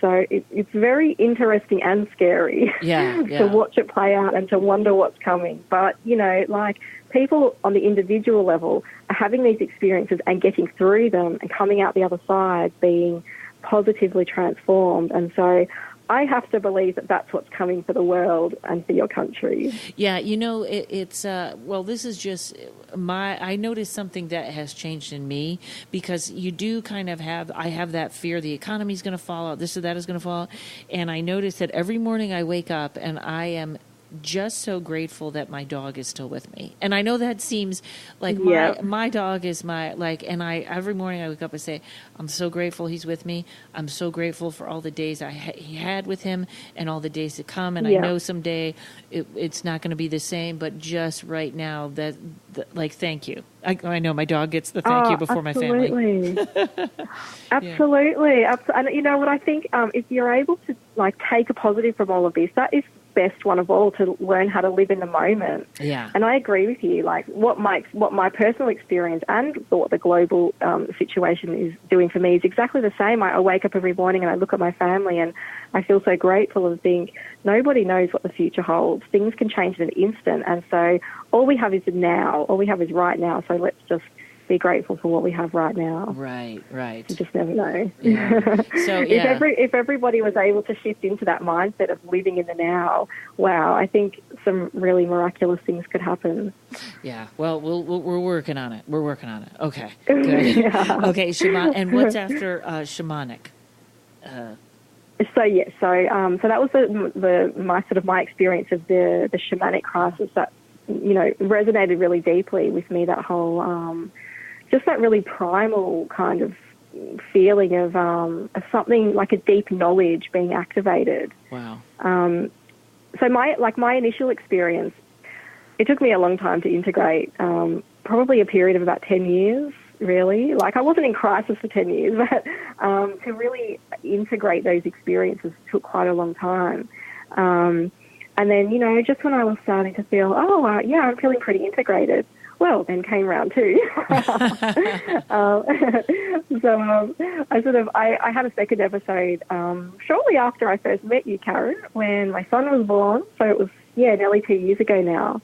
So it's very interesting and scary to watch it play out and to wonder what's coming. But, like people on the individual level are having these experiences and getting through them and coming out the other side being positively transformed. And so I have to believe that that's what's coming for the world and for your country. Yeah, this is just I noticed something that has changed in me, because you do kind of I have that fear the economy's going to fall out, this or that is going to fall out. And I notice that every morning I wake up and I am just so grateful that my dog is still with me. And I know that seems like my dog is my, like, and every morning I wake up and say, I'm so grateful he's with me. I'm so grateful for all the days he had with him and all the days to come. And I know someday it's not going to be the same, but just right now like, thank you. I know my dog gets the thank you before my family. Absolutely. And you know what, I think if you're able to like take a positive from all of this, that is best one of all, to learn how to live in the moment. Yeah. And I agree with you. Like what my personal experience and what the global situation is doing for me is exactly the same. I wake up every morning and I look at my family and I feel so grateful and think nobody knows what the future holds. Things can change in an instant. And so all we have is now. All we have is right now. So let's just be grateful for what we have right now. Right. You just never know. Yeah. So if everybody was able to shift into that mindset of living in the now, wow, I think some really miraculous things could happen. Yeah. Well, we're working on it. Okay. Good. Yeah. Okay. And what's after shamanic? So that was my experience of the shamanic crisis that, you know, resonated really deeply with me. That whole just that really primal kind of feeling of something like a deep knowledge being activated. Wow. So my initial experience, it took me a long time to integrate, probably a period of about 10 years, really. Like I wasn't in crisis for 10 years, but to really integrate those experiences took quite a long time. And then, you know, just when I was starting to feel, I'm feeling pretty integrated, well, then came round two. I had a second episode shortly after I first met you, Karen, when my son was born. So it was, nearly 2 years ago now.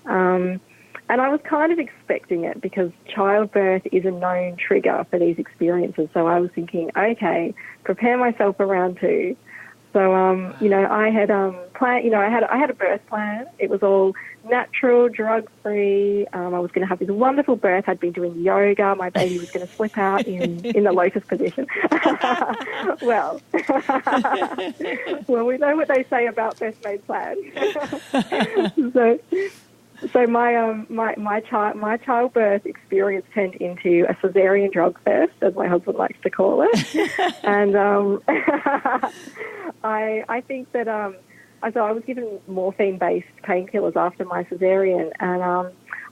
And I was kind of expecting it because childbirth is a known trigger for these experiences. So I was thinking, okay, prepare myself for round two. So, I had planned, I had a birth plan. It was all natural, drug-free. I was going to have this wonderful birth. I'd been doing yoga. My baby was going to slip out in the lotus position. Well, we know what they say about best-made plans. So my childbirth experience turned into a cesarean drug fest, as my husband likes to call it, and I think that so I was given morphine-based painkillers after my cesarean, and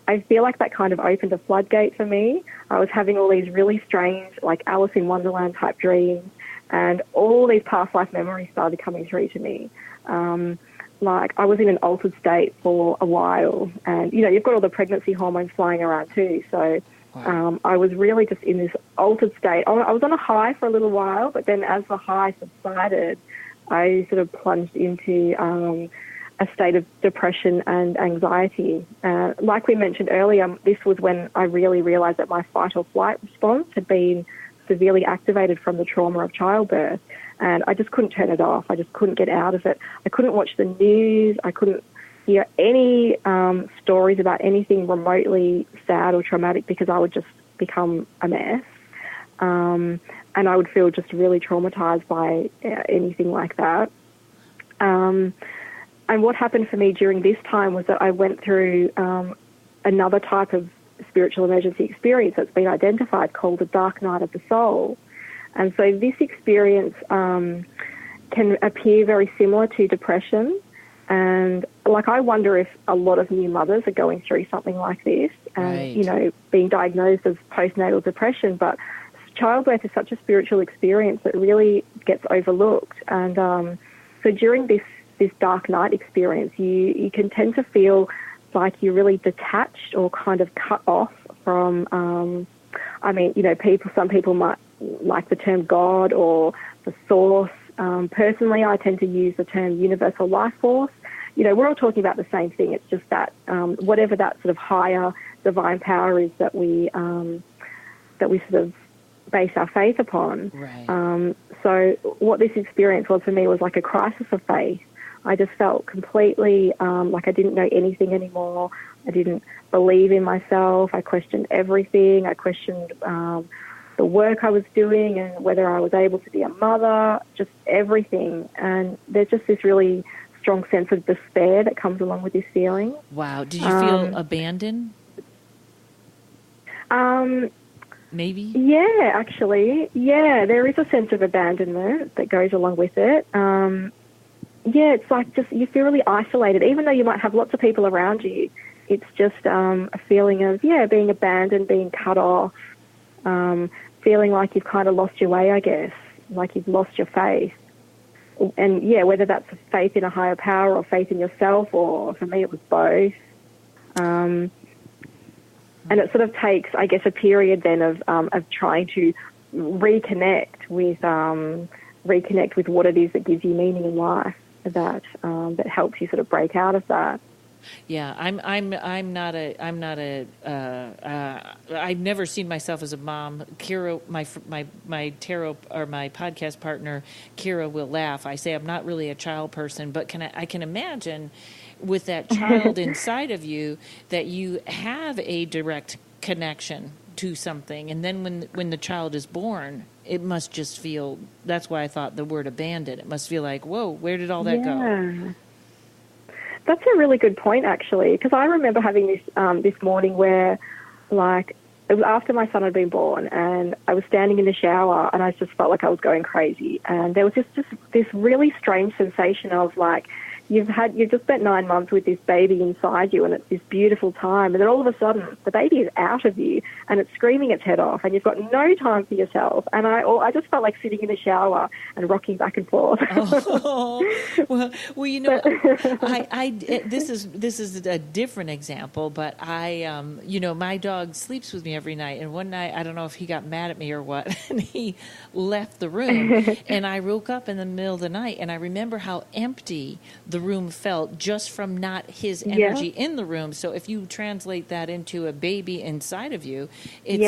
I feel like that kind of opened a floodgate for me. I was having all these really strange, like Alice in Wonderland type dreams, and all these past life memories started coming through to me. Like I was in an altered state for a while, and you've got all the pregnancy hormones flying around too. So I was really just in this altered state. I was on a high for a little while, but then as the high subsided, I sort of plunged into a state of depression and anxiety. Like we mentioned earlier, this was when I really realised that my fight or flight response had been severely activated from the trauma of childbirth. And I just couldn't turn it off. I just couldn't get out of it. I couldn't watch the news. I couldn't hear any stories about anything remotely sad or traumatic because I would just become a mess. And I would feel just really traumatized by anything like that. And what happened for me during this time was that I went through another type of spiritual emergency experience that's been identified called the dark night of the soul. And so this experience can appear very similar to depression. And, I wonder if a lot of new mothers are going through something like this and, being diagnosed as postnatal depression. But childbirth is such a spiritual experience that really gets overlooked. And so during this dark night experience, you can tend to feel like you're really detached or kind of cut off from, some people might like the term God or the source. Personally, I tend to use the term universal life force. We're all talking about the same thing. It's just that whatever that sort of higher divine power is that we sort of base our faith upon. Right. So what this experience was for me was like a crisis of faith. I just felt completely like I didn't know anything anymore. I didn't believe in myself. I questioned everything. I questioned the work I was doing and whether I was able to be a mother, just everything. And there's just this really strong sense of despair that comes along with this feeling. Wow. Did you feel abandoned? Maybe? Yeah, actually. Yeah, there is a sense of abandonment that goes along with it. Yeah, it's like just you feel really isolated. Even though you might have lots of people around you, it's just a feeling of, being abandoned, being cut off, feeling like you've kind of lost your way, I guess, like you've lost your faith. And, whether that's faith in a higher power or faith in yourself, or for me it was both. And it sort of takes, I guess, a period then of trying to reconnect with what it is that gives you meaning in life, that helps you sort of break out of that. Yeah, I've never seen myself as a mom. Kira, my tarot or my podcast partner, Kira, will laugh. I say I'm not really a child person, but I can imagine with that child inside of you that you have a direct connection to something, and then when the child is born, it must just feel. That's why I thought the word abandoned. It must feel like, whoa, where did all that go? That's a really good point, actually, because I remember having this morning where, like, it was after my son had been born, and I was standing in the shower, and I just felt like I was going crazy, and there was just this really strange sensation of, like, you've just spent 9 months with this baby inside you, and it's this beautiful time, and then all of a sudden the baby is out of you and it's screaming its head off, and you've got no time for yourself. And I just felt like sitting in the shower and rocking back and forth. Well, you know, this is a different example, but my dog sleeps with me every night, and one night I don't know if he got mad at me or what, and he left the room, and I woke up in the middle of the night, and I remember how empty the room felt just from not his energy in the room. So if you translate that into a baby inside of you, it's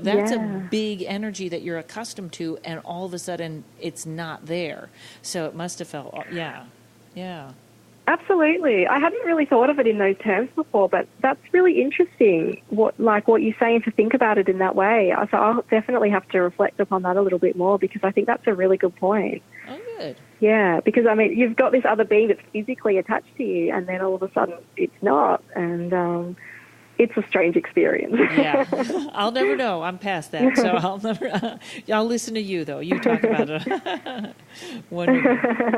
that's a big energy that you're accustomed to, and all of a sudden it's not there. So it must have felt Absolutely. I hadn't really thought of it in those terms before, but that's really interesting, what you're saying, to think about it in that way. So I'll definitely have to reflect upon that a little bit more, because I think that's a really good point. Oh, good. Yeah, because, I mean, you've got this other being that's physically attached to you, and then all of a sudden it's not, and it's a strange experience. Yeah, I'll never know. I'm past that, so I'll listen to you, though. You talk about it. Wonderful.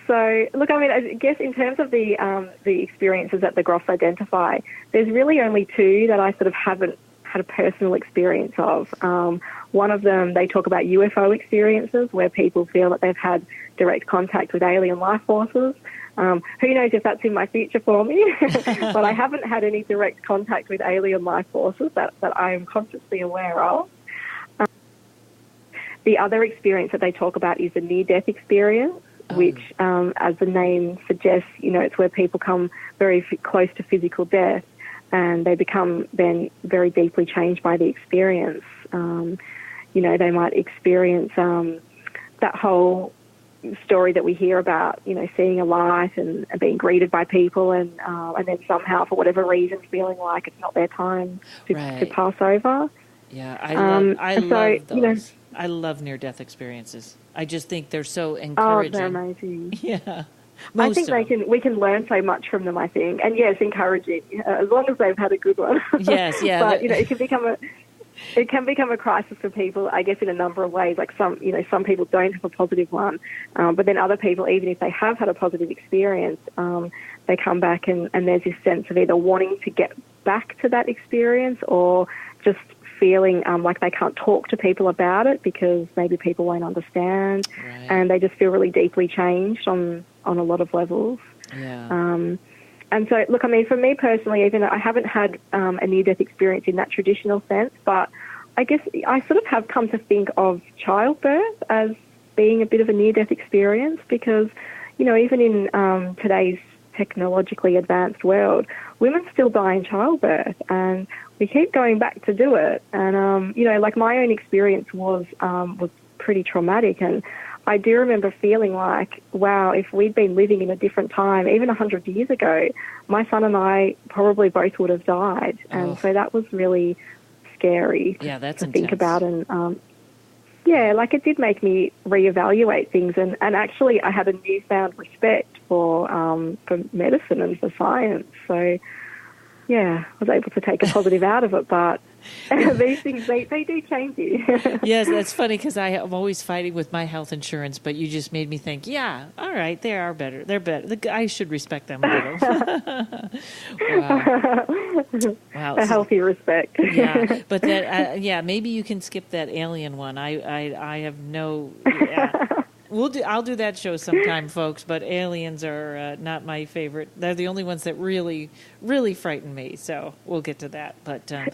So, look, I mean, I guess in terms of the experiences that the Groffs identify, there's really only two that I sort of haven't had a personal experience of. One of them, they talk about UFO experiences where people feel that they've had direct contact with alien life forces. Who knows if that's in my future for me, but I haven't had any direct contact with alien life forces that I am consciously aware of. The other experience that they talk about is a near-death experience, which, as the name suggests, it's where people come very close to physical death, and they become then very deeply changed by the experience. They might experience that whole story that we hear about, seeing a light and being greeted by people, and then somehow, for whatever reason, feeling like it's not their time to pass over. Yeah, I love those. I love near-death experiences. I just think they're so encouraging. Oh, they're amazing. Yeah. I think we can learn so much from them, I think. And, yes, encouraging, as long as they've had a good one. Yes, yeah. But, it can become a crisis for people, I guess, in a number of ways. Like some people don't have a positive one, but then other people, even if they have had a positive experience, they come back and there's this sense of either wanting to get back to that experience, or just feeling like they can't talk to people about it because maybe people won't understand, and they just feel really deeply changed on a lot of levels. Yeah. And so, look, I mean, for me personally, even I haven't had a near-death experience in that traditional sense, but I guess I sort of have come to think of childbirth as being a bit of a near-death experience, because, even in today's technologically advanced world, women still die in childbirth, and we keep going back to do it. And, like my own experience was pretty traumatic, and I do remember feeling like, wow, if we'd been living in a different time, even 100 years ago, my son and I probably both would have died. And so that was really scary to think about. And yeah, like it did make me reevaluate things, and actually I had a newfound respect for medicine and for science. So, yeah, I was able to take a positive out of it, but these things, they do change you. Yes, that's funny because I'm always fighting with my health insurance, but you just made me think, yeah, all right, they are better. They're better. I should respect them a little. Wow. A healthy respect. Yeah, but that, maybe you can skip that alien one. I have no... Yeah. I'll do that show sometime, folks. But aliens are not my favorite. They're the only ones that really, really frighten me. So we'll get to that. But I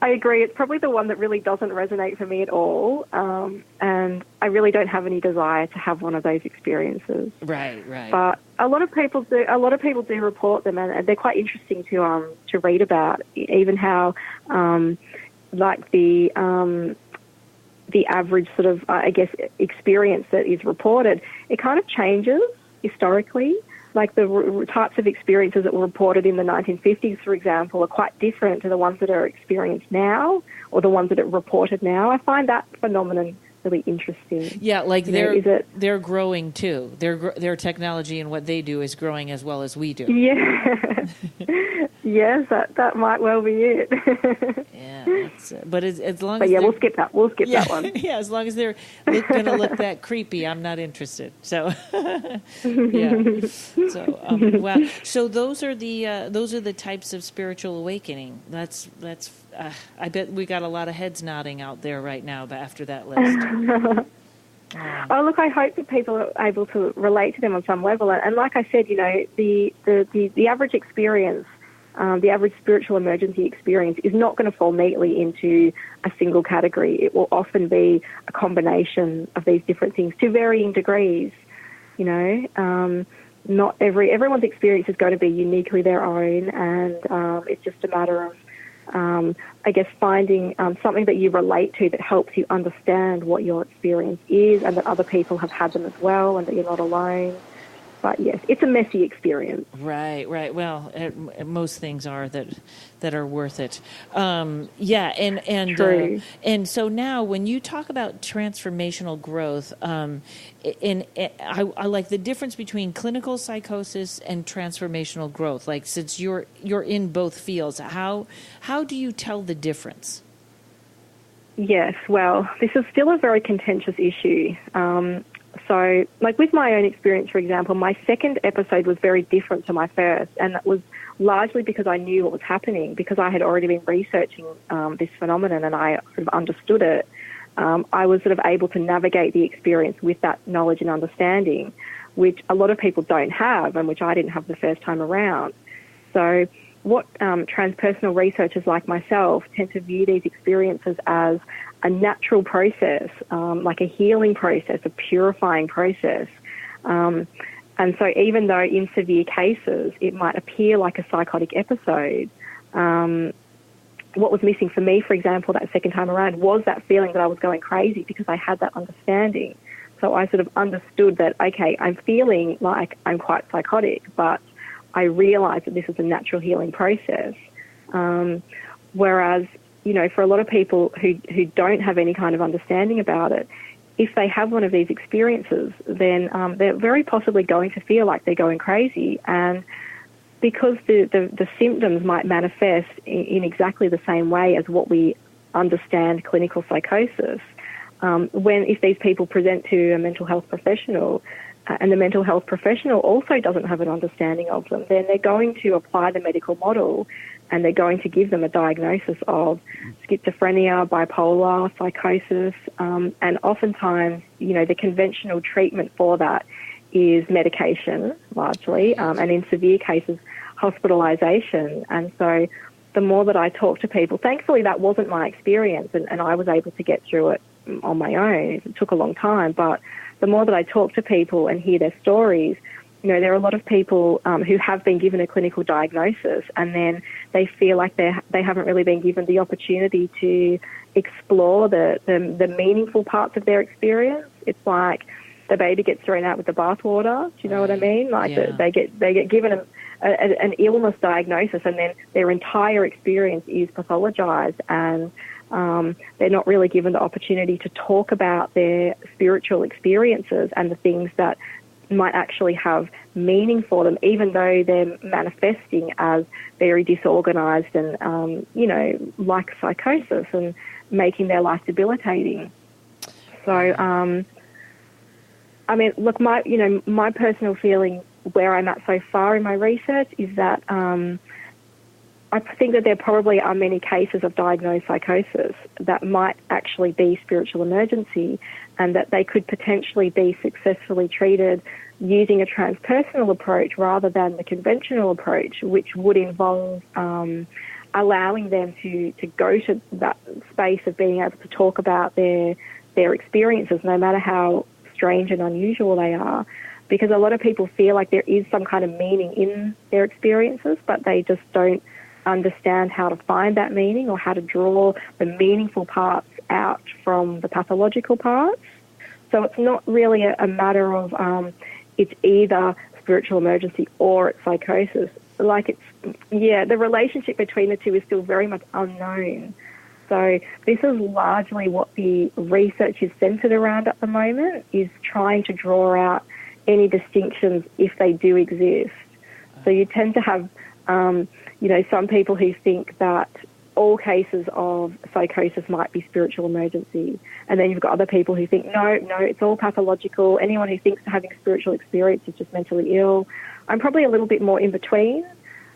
agree. It's probably the one that really doesn't resonate for me at all. And I really don't have any desire to have one of those experiences. Right. But a lot of people do. A lot of people do report them, and they're quite interesting to read about. Even how, like the average sort of, experience that is reported, it kind of changes historically. Like the types of experiences that were reported in the 1950s, for example, are quite different to the ones that are experienced now or the ones that are reported now. I find that phenomenon really interesting. Yeah, like they're growing too. Their technology and what they do is growing as well as we do. Yeah. Yes, that might well be it. Yeah, but as long as we'll skip that. We'll skip that one. Yeah, as long as they're going to look that creepy, I'm not interested. So, yeah. So, wow. So those are the types of spiritual awakening. That's. I bet we got a lot of heads nodding out there right now after that list. Oh, look, I hope that people are able to relate to them on some level. And like I said, the average experience, the average spiritual emergency experience is not going to fall neatly into a single category. It will often be a combination of these different things to varying degrees. Not everyone's experience is going to be uniquely their own, and it's just a matter of finding something that you relate to that helps you understand what your experience is and that other people have had them as well and that you're not alone. But yes, it's a messy experience. Right. Well, most things are that are worth it. And True. And so now, when you talk about transformational growth, I like the difference between clinical psychosis and transformational growth. Like, since you're in both fields, how do you tell the difference? Yes. Well, this is still a very contentious issue. So, like with my own experience, for example, my second episode was very different to my first, and that was largely because I knew what was happening, because I had already been researching this phenomenon and I sort of understood it. I was sort of able to navigate the experience with that knowledge and understanding, which a lot of people don't have and which I didn't have the first time around. So what transpersonal researchers like myself tend to view these experiences as a natural process, like a healing process, a purifying process. And so even though in severe cases it might appear like a psychotic episode, what was missing for me, for example, that second time around was that feeling that I was going crazy, because I had that understanding. So I sort of understood that, okay, I'm feeling like I'm quite psychotic, but I realised that this is a natural healing process. Whereas, for a lot of people who don't have any kind of understanding about it, if they have one of these experiences, then they're very possibly going to feel like they're going crazy. And because the symptoms might manifest in exactly the same way as what we understand clinical psychosis, if these people present to a mental health professional, and the mental health professional also doesn't have an understanding of them, then they're going to apply the medical model and they're going to give them a diagnosis of schizophrenia, bipolar, psychosis, and oftentimes, the conventional treatment for that is medication, largely, and in severe cases, hospitalisation. And so the more that I talk to people, thankfully that wasn't my experience, and I was able to get through it on my own. It took a long time, but the more that I talk to people and hear their stories, there are a lot of people who have been given a clinical diagnosis and then they feel like they haven't really been given the opportunity to explore the meaningful parts of their experience. It's like the baby gets thrown out with the bathwater. Do you know what I mean? Like they get given an illness diagnosis and then their entire experience is pathologized, and they're not really given the opportunity to talk about their spiritual experiences and the things that might actually have meaning for them, even though they're manifesting as very disorganized and, like psychosis and making their life debilitating. So, look, my personal feeling where I'm at so far in my research is that I think that there probably are many cases of diagnosed psychosis that might actually be spiritual emergency, and that they could potentially be successfully treated using a transpersonal approach rather than the conventional approach, which would involve allowing them to go to that space of being able to talk about their experiences, no matter how strange and unusual they are. Because a lot of people feel like there is some kind of meaning in their experiences, but they just don't understand how to find that meaning or how to draw the meaningful parts out from the pathological parts. So it's not really a matter of it's either spiritual emergency or it's psychosis. The relationship between the two is still very much unknown. So this is largely what the research is centered around at the moment, is trying to draw out any distinctions if they do exist. So you tend to have some people who think that all cases of psychosis might be spiritual emergency. And then you've got other people who think, no, it's all pathological. Anyone who thinks they're having spiritual experience is just mentally ill. I'm probably a little bit more in between.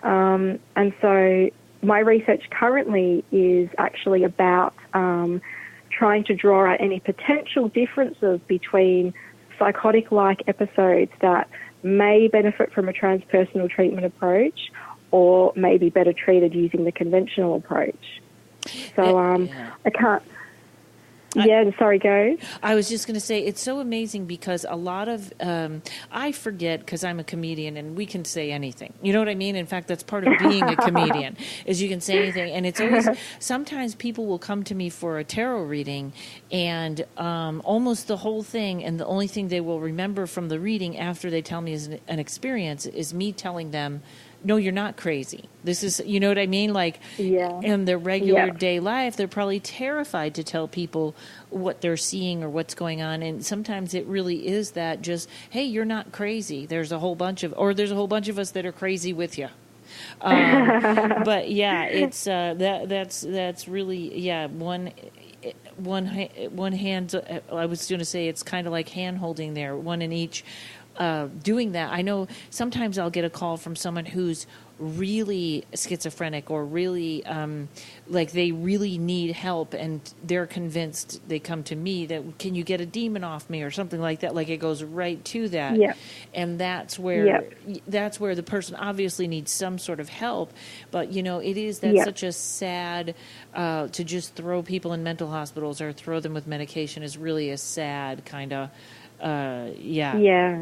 And so my research currently is actually about trying to draw out any potential differences between psychotic-like episodes that may benefit from a transpersonal treatment approach or may be better treated using the conventional approach. So I can't... sorry, go. I was just going to say, it's so amazing because a lot of, I forget because I'm a comedian and we can say anything. You know what I mean? In fact, that's part of being a comedian, is you can say anything. And it's always, sometimes people will come to me for a tarot reading and almost the whole thing, and the only thing they will remember from the reading after they tell me is an experience is me telling them, no, you're not crazy. This is, you know what I mean? Like, in their regular day life, they're probably terrified to tell people what they're seeing or what's going on. And sometimes it really is that just, hey, you're not crazy. There's a whole bunch of us that are crazy with you. But yeah, it's that's really one hand. I was going to say it's kind of like hand holding there, one in each. Doing that. I know sometimes I'll get a call from someone who's really schizophrenic or really like they really need help, and they're convinced, they come to me that, can you get a demon off me or something like that? Like it goes right to that. And that's where the person obviously needs some sort of help. But it is such a sad to just throw people in mental hospitals or throw them with medication is really a sad kind of Yeah,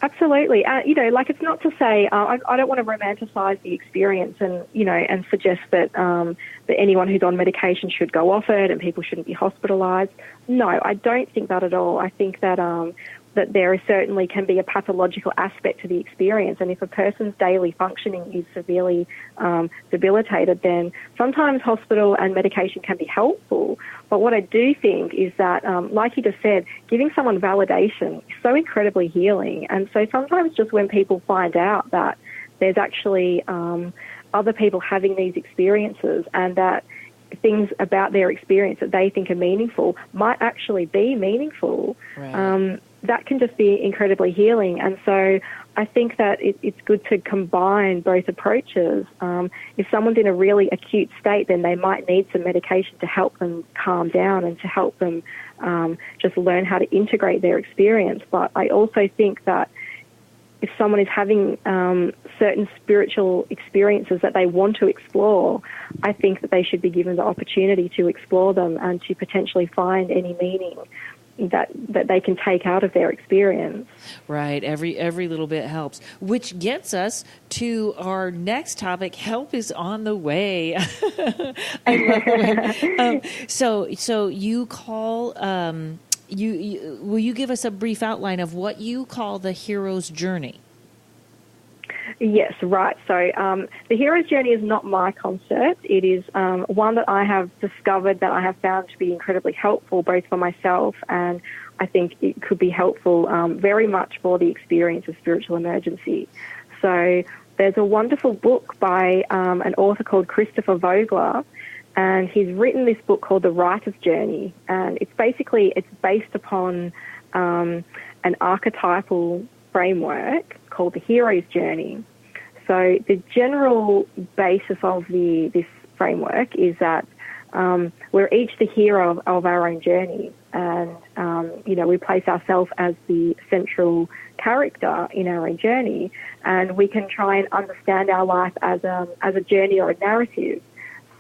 absolutely. It's not to say I don't want to romanticize the experience and suggest that that anyone who's on medication should go off it and people shouldn't be hospitalised. No, I don't think that at all. I think that that there certainly can be a pathological aspect to the experience, and if a person's daily functioning is severely debilitated, then sometimes hospital and medication can be helpful. But what I do think is that, like you just said, giving someone validation is so incredibly healing. And so sometimes just when people find out that there's actually other people having these experiences and that things about their experience that they think are meaningful might actually be meaningful, right. That can just be incredibly healing. And so I think that it's good to combine both approaches. If someone's in a really acute state, then they might need some medication to help them calm down and to help them just learn how to integrate their experience. But I also think that if someone is having certain spiritual experiences that they want to explore, I think that they should be given the opportunity to explore them and to potentially find any meaning that they can take out of their experience. Right. Every little bit helps, which gets us to our next topic. Help is on the way. I love the way. So you call, will you give us a brief outline of what you call the hero's journey? Yes, right. So the hero's journey is not my concept. It is one that I have discovered that I have found to be incredibly helpful both for myself, and I think it could be helpful very much for the experience of spiritual emergency. So there's a wonderful book by an author called Christopher Vogler, and he's written this book called The Writer's Journey, and it's based upon an archetypal framework called the hero's journey. So the general basis of this framework is that we're each the hero of our own journey, and we place ourselves as the central character in our own journey, and we can try and understand our life as a journey or a narrative.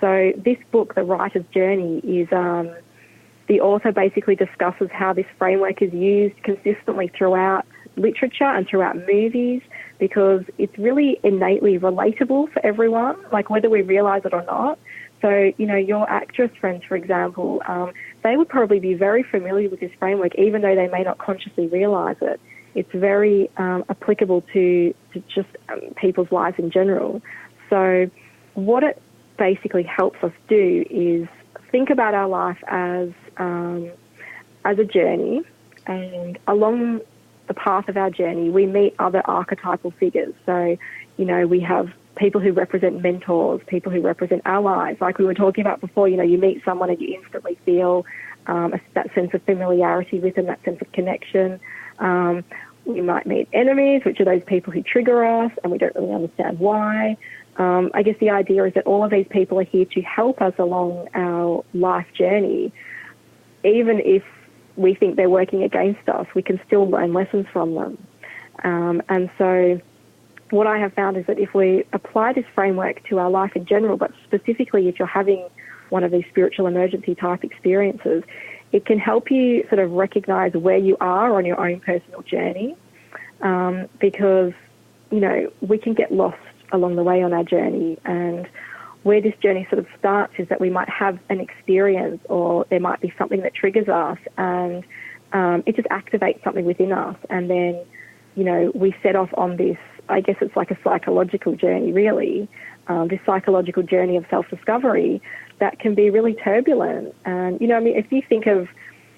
So this book, The Writer's Journey, is the author basically discusses how this framework is used consistently throughout literature and throughout movies, because it's really innately relatable for everyone, like whether we realise it or not. So, your actress friends, for example, they would probably be very familiar with this framework, even though they may not consciously realise it. It's very applicable to just people's lives in general. So what it basically helps us do is think about our life as a journey, and along the path of our journey, we meet other archetypal figures. So, we have people who represent mentors, people who represent allies. Like we were talking about before, you meet someone and you instantly feel that sense of familiarity with them, that sense of connection. We might meet enemies, which are those people who trigger us and we don't really understand why. I guess the idea is that all of these people are here to help us along our life journey. Even if we think they're working against us, we can still learn lessons from them. And so what I have found is that if we apply this framework to our life in general, but specifically if you're having one of these spiritual emergency type experiences, it can help you sort of recognize where you are on your own personal journey, because, we can get lost along the way on our journey. And where this journey sort of starts is that we might have an experience, or there might be something that triggers us, and it just activates something within us. And then, we set off on this, I guess it's like a psychological journey, really, this psychological journey of self-discovery that can be really turbulent. And, if you think of,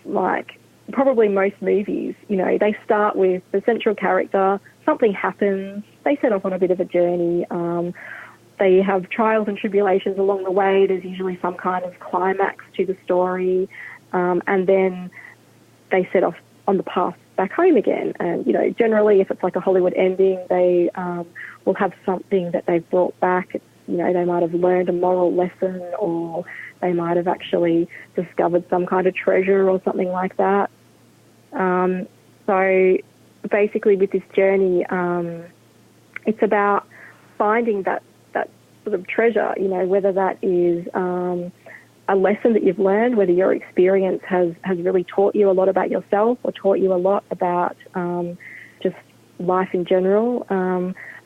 like, probably most movies, they start with the central character, something happens, they set off on a bit of a journey, they have trials and tribulations along the way, there's usually some kind of climax to the story, and then they set off on the path back home again. And, generally if it's like a Hollywood ending, they will have something that they've brought back. They might have learned a moral lesson, or they might have actually discovered some kind of treasure or something like that. So basically with this journey, it's about finding that sort of treasure, whether that is a lesson that you've learned, whether your experience has really taught you a lot about yourself or taught you a lot about just life in general.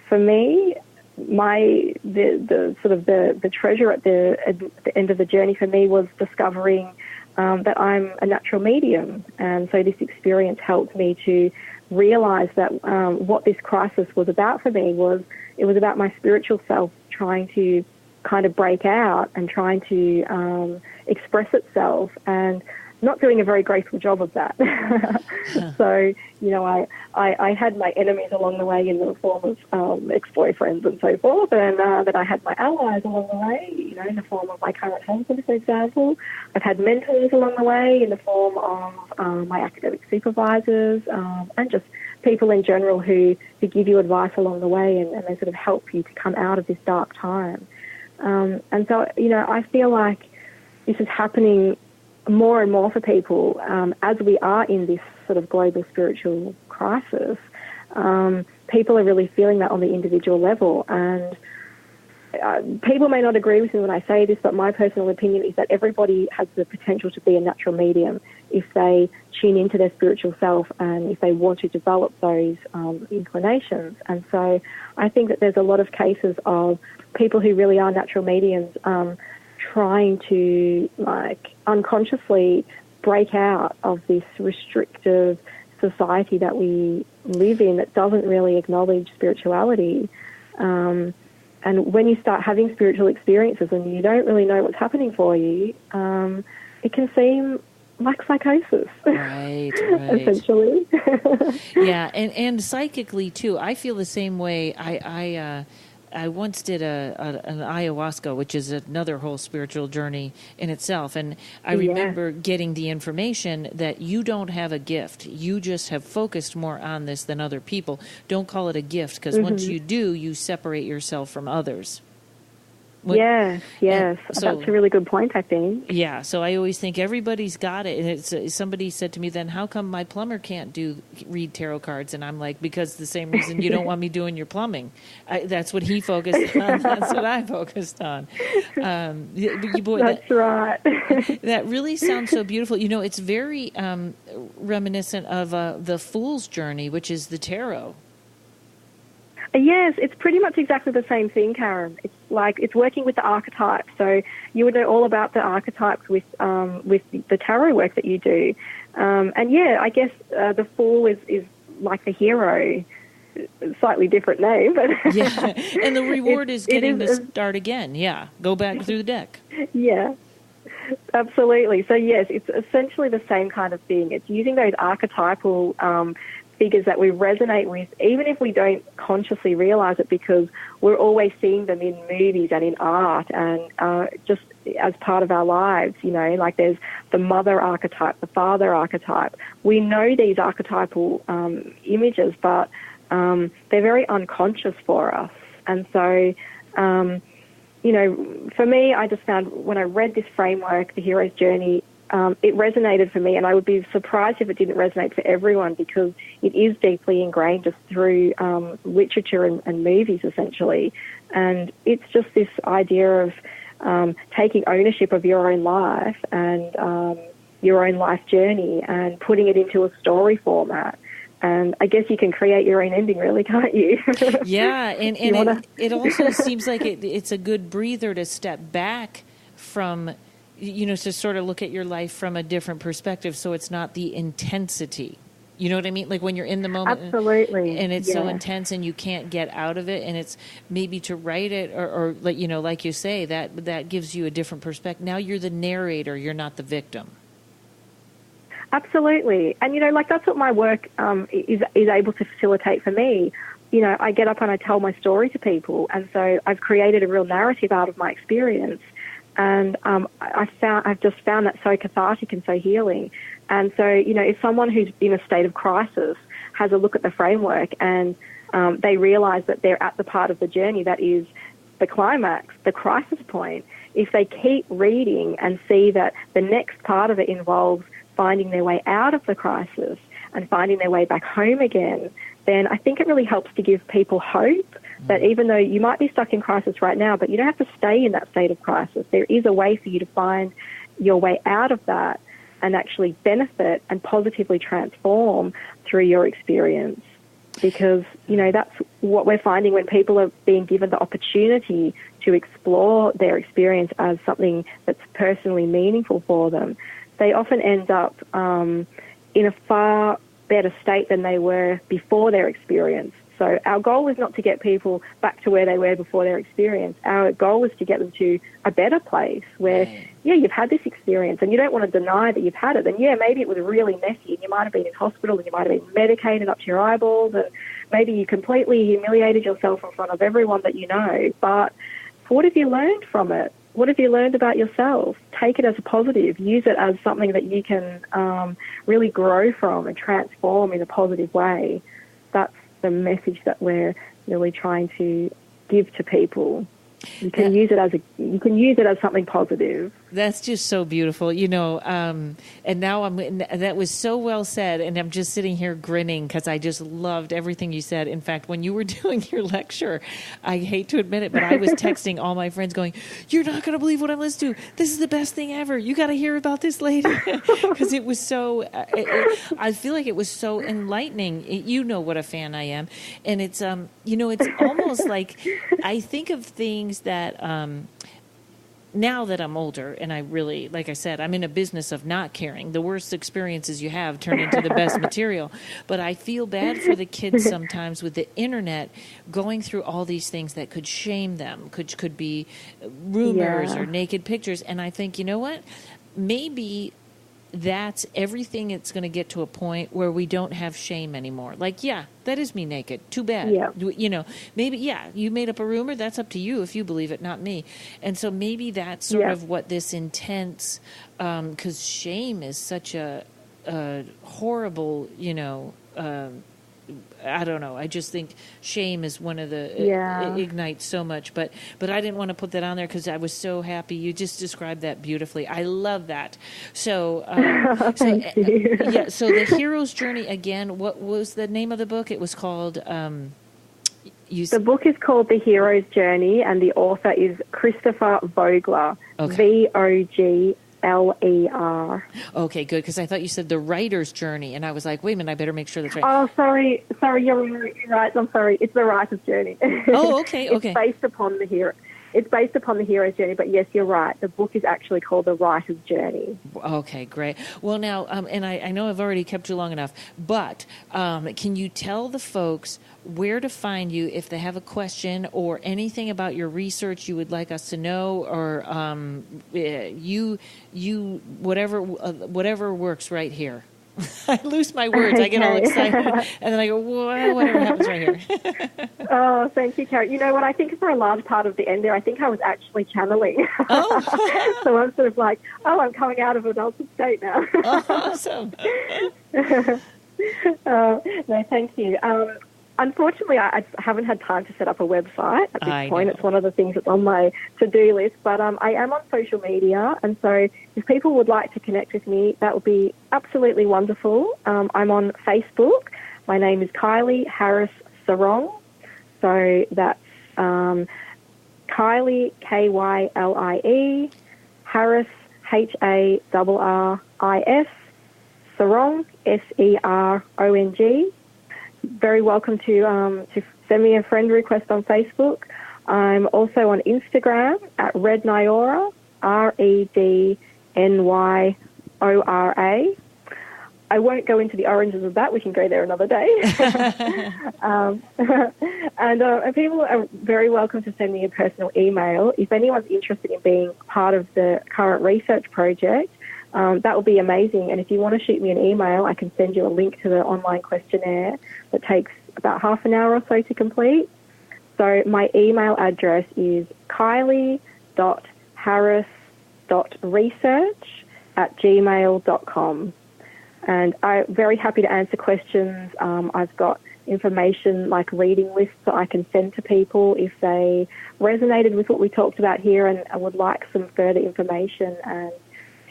For me, the treasure at the end of the journey for me was discovering that I'm a natural medium, and so this experience helped me to realise that what this crisis was about for me was about my spiritual self trying to kind of break out and trying to express itself, and not doing a very graceful job of that. So, I had my enemies along the way in the form of ex-boyfriends and so forth, and then I had my allies along the way, in the form of my current husband, for example. I've had mentors along the way in the form of my academic supervisors, and just people in general who give you advice along the way, and they sort of help you to come out of this dark time. And so, I feel like this is happening more and more for people as we are in this sort of global spiritual crisis. People are really feeling that on the individual level, and people may not agree with me when I say this, but my personal opinion is that everybody has the potential to be a natural medium if they tune into their spiritual self and if they want to develop those inclinations. And so I think that there's a lot of cases of people who really are natural mediums trying to, like, unconsciously break out of this restrictive society that we live in that doesn't really acknowledge spirituality. And when you start having spiritual experiences and you don't really know what's happening for you, it can seem like psychosis. Right. Essentially. Yeah, and psychically too. I feel the same way. I once did an ayahuasca, which is another whole spiritual journey in itself. And I remember getting the information that you don't have a gift. You just have focused more on this than other people. Don't call it a gift, because once you do, you separate yourself from others. Yes. So, that's a really good point, I think. Yeah, so I always think everybody's got it. And somebody said to me, then how come my plumber can't read tarot cards? And I'm like, because the same reason you don't want me doing your plumbing. That's what he focused on. That's what I focused on. That's right. That really sounds so beautiful. You know, it's very reminiscent of the Fool's Journey, which is the tarot. Yes, it's pretty much exactly the same thing, Karen. It's working with the archetypes. So you would know all about the archetypes with the tarot work that you do. And yeah, I guess the Fool is like the hero, slightly different name, but yeah. And the reward is getting to start again. Yeah, go back through the deck. Yeah. Absolutely. So yes, it's essentially the same kind of thing. It's using those archetypal figures that we resonate with, even if we don't consciously realize it, because we're always seeing them in movies and in art and just as part of our lives, you know, like there's the mother archetype, the father archetype. We know these archetypal images, but they're very unconscious for us. And so, you know, for me, I just found when I read this framework, The Hero's Journey, it resonated for me, and I would be surprised if it didn't resonate for everyone, because it is deeply ingrained just through literature and movies, essentially. And it's just this idea of taking ownership of your own life and your own life journey and putting it into a story format. And I guess you can create your own ending, really, can't you? Yeah, and it also seems like it's a good breather to step back from, you know, to sort of look at your life from a different perspective, so it's not the intensity. You know what I mean? Like when you're in the moment. Absolutely. And it's so intense and you can't get out of it, and it's maybe to write it or like, you know, like you say, that gives you a different perspective. Now you're the narrator, you're not the victim. Absolutely. And, you know, like that's what my work is able to facilitate for me. You know, I get up and I tell my story to people, and so I've created a real narrative out of my experience. And I've just found that so cathartic and so healing. And so, you know, if someone who's in a state of crisis has a look at the framework and they realize that they're at the part of the journey that is the climax, the crisis point, if they keep reading and see that the next part of it involves finding their way out of the crisis and finding their way back home again, then I think it really helps to give people hope that even though you might be stuck in crisis right now, but you don't have to stay in that state of crisis. There is a way for you to find your way out of that and actually benefit and positively transform through your experience. Because, you know, that's what we're finding when people are being given the opportunity to explore their experience as something that's personally meaningful for them. They often end up in a far better state than they were before their experience. So our goal is not to get people back to where they were before their experience. Our goal is to get them to a better place where, you've had this experience and you don't want to deny that you've had it. And, maybe it was really messy and you might have been in hospital and you might have been medicated up to your eyeballs and maybe you completely humiliated yourself in front of everyone that you know. But what have you learned from it? What have you learned about yourself? Take it as a positive. Use it as something that you can really grow from and transform in a positive way. That's the message that we're really trying to give to people. You can use it as something positive. That's just so beautiful, you know. And now that was so well said, and I'm just sitting here grinning because I just loved everything you said. In fact, when you were doing your lecture, I hate to admit it, but I was texting all my friends going, "You're not going to believe what I'm listening to. This is the best thing ever. You got to hear about this lady," because it was so. I feel like it was so enlightening. You know what a fan I am, and it's it's almost like I think of things that. now that I'm older, and I really, like I said, I'm in a business of not caring. The worst experiences you have turn into the best material. But I feel bad for the kids sometimes with the internet going through all these things that could shame them, could be rumors or naked pictures. And I think, you know what? Maybe that's everything. It's going to get to a point where we don't have shame anymore. Like, yeah, that is me naked. Too bad. Yeah. You know, maybe, yeah, you made up a rumor. That's up to you if you believe it, not me. And so maybe that's sort of what this intense, because shame is such a horrible, you know, I don't know. I just think shame is one of the it ignites so much. But I didn't want to put that on there because I was so happy. You just described that beautifully. I love that. So, Thank you. yeah. So the hero's journey again. What was the name of the book? It was called. The book is called The Hero's Journey, and the author is Christopher Vogler. Okay. Vogler. Okay, good, because I thought you said The Writer's Journey, and I was like, wait a minute, I better make sure that's right. Oh, sorry, you're right. I'm sorry. It's The Writer's Journey. Oh, okay. It's based upon the hero. It's based upon the hero's journey, but yes, you're right. The book is actually called The Writer's Journey. Okay, great. Well, now, and I know I've already kept you long enough, but can you tell the folks where to find you if they have a question or anything about your research you would like us to know, or whatever works right here? I lose my words. Okay. I get all excited, and then I go, well, whatever happens right here. Oh, thank you, Karen. You know what? I think for a large part of the end there, I think I was actually channeling. Oh. So I'm sort of like, I'm coming out of an altered state now. Awesome. No, thank you. Unfortunately, I haven't had time to set up a website at this point. It's one of the things that's on my to-do list. But I am on social media, and so if people would like to connect with me, that would be absolutely wonderful. I'm on Facebook. My name is Kylie Serong. So that's Kylie, Kylie, Harris, Harris, Serong, Serong. Very welcome to send me a friend request on Facebook. I'm also on Instagram at Rednyora, Rednyora. I won't go into the oranges of that. We can go there another day. And people are very welcome to send me a personal email. If anyone's interested in being part of the current research project, that would be amazing. And if you want to shoot me an email, I can send you a link to the online questionnaire that takes about half an hour or so to complete. So my email address is kylie.harris.research@gmail.com. And I'm very happy to answer questions. I've got information like reading lists that I can send to people if they resonated with what we talked about here and would like some further information and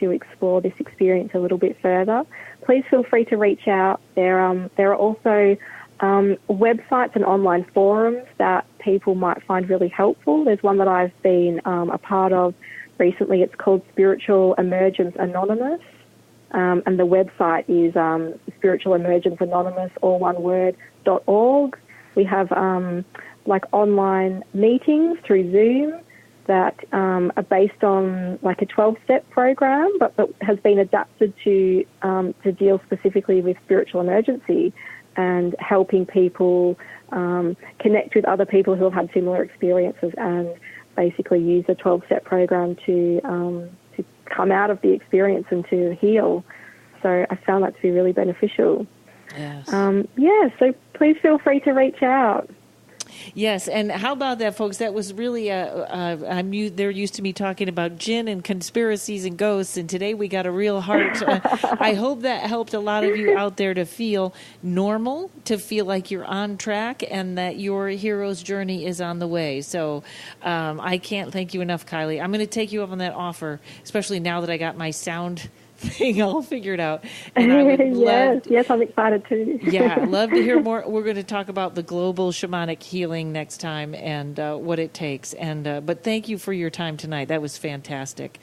to explore this experience a little bit further. Please feel free to reach out. There are also websites and online forums that people might find really helpful. There's one that I've been a part of recently. It's called Spiritual Emergence Anonymous. And the website is Spiritual Emergence Anonymous, all one word, .org. We have like online meetings through Zoom that are based on like a 12-step program, but that has been adapted to deal specifically with spiritual emergency and helping people connect with other people who have had similar experiences and basically use the 12-step program to come out of the experience and to heal. So I found that to be really beneficial. Yes. So please feel free to reach out. Yes, and how about that, folks? That was really they're used to me talking about gin and conspiracies and ghosts, and today we got a real heart. I hope that helped a lot of you out there to feel normal, to feel like you're on track, and that your hero's journey is on the way. So I can't thank you enough, Kylie. I'm going to take you up on that offer, especially now that I got my sound thing all figured out. And I would yes, I'm excited too. Yeah, love to hear more. We're going to talk about the global shamanic healing next time and what it takes. And but thank you for your time tonight. That was fantastic.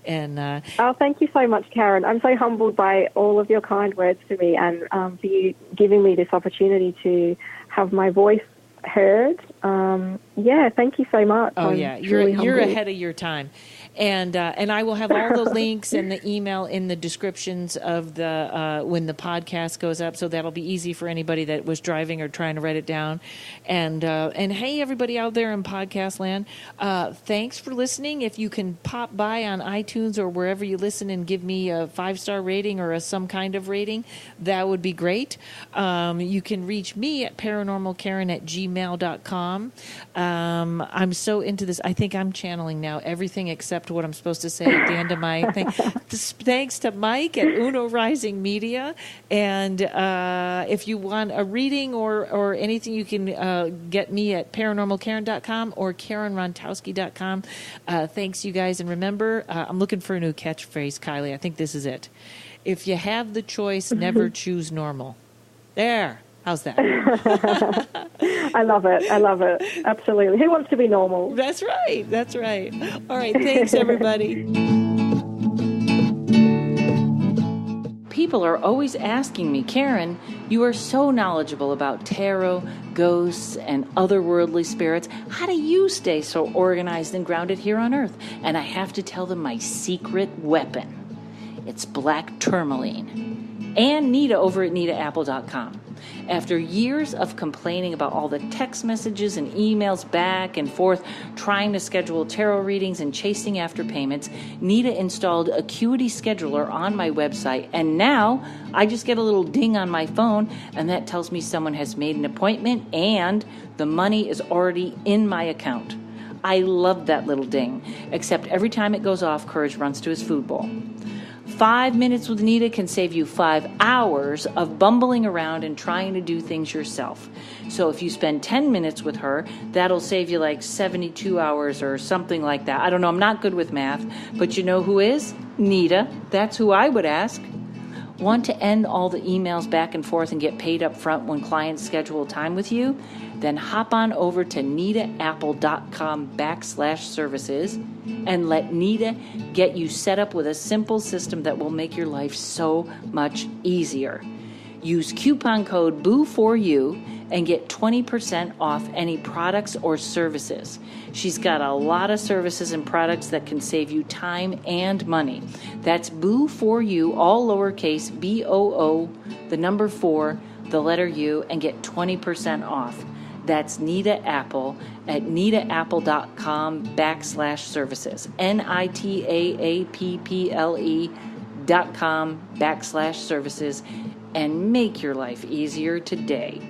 And thank you so much, Karen. I'm so humbled by all of your kind words to me and for you giving me this opportunity to have my voice heard. Thank you so much. Oh, yeah, you're ahead of your time. And I will have all the links and the email in the descriptions of the when the podcast goes up, so that'll be easy for anybody that was driving or trying to write it down. And hey, everybody out there in podcast land, thanks for listening. If you can pop by on iTunes or wherever you listen and give me a 5-star rating or some kind of rating, that would be great. You can reach me at paranormalkaren@gmail.com. I'm so into this. I think I'm channeling now everything except what I'm supposed to say at the end of my thing. Thanks to Mike at Uno Rising Media. And if you want a reading or anything, you can get me at paranormalkaren.com or karenrontowski.com. Thanks, you guys. And remember, I'm looking for a new catchphrase, Kylie. I think this is it. If you have the choice, never choose normal. There. How's that? I love it. Absolutely. Who wants to be normal? That's right. All right. Thanks, everybody. People are always asking me, Karen, you are so knowledgeable about tarot, ghosts, and otherworldly spirits. How do you stay so organized and grounded here on Earth? And I have to tell them my secret weapon. It's black tourmaline. And Nita over at nitaapple.com. After years of complaining about all the text messages and emails back and forth, trying to schedule tarot readings and chasing after payments, Nita installed Acuity Scheduler on my website, and now I just get a little ding on my phone, and that tells me someone has made an appointment and the money is already in my account. I love that little ding, except every time it goes off, Courage runs to his food bowl. 5 minutes with Nita can save you 5 hours of bumbling around and trying to do things yourself. So if you spend 10 minutes with her, that'll save you like 72 hours or something like that. I don't know, I'm not good with math, but you know who is? Nita. That's who I would ask. Want to end all the emails back and forth and get paid up front when clients schedule time with you? Then hop on over to nitaapple.com/services and let Nita get you set up with a simple system that will make your life so much easier. Use coupon code BOO4U and get 20% off any products or services. She's got a lot of services and products that can save you time and money. That's BOO4U, all lowercase, BOO, the number 4, the letter U, and get 20% off. That's Nita Apple at nitaapple.com/services. nitaapple.com/services, and make your life easier today.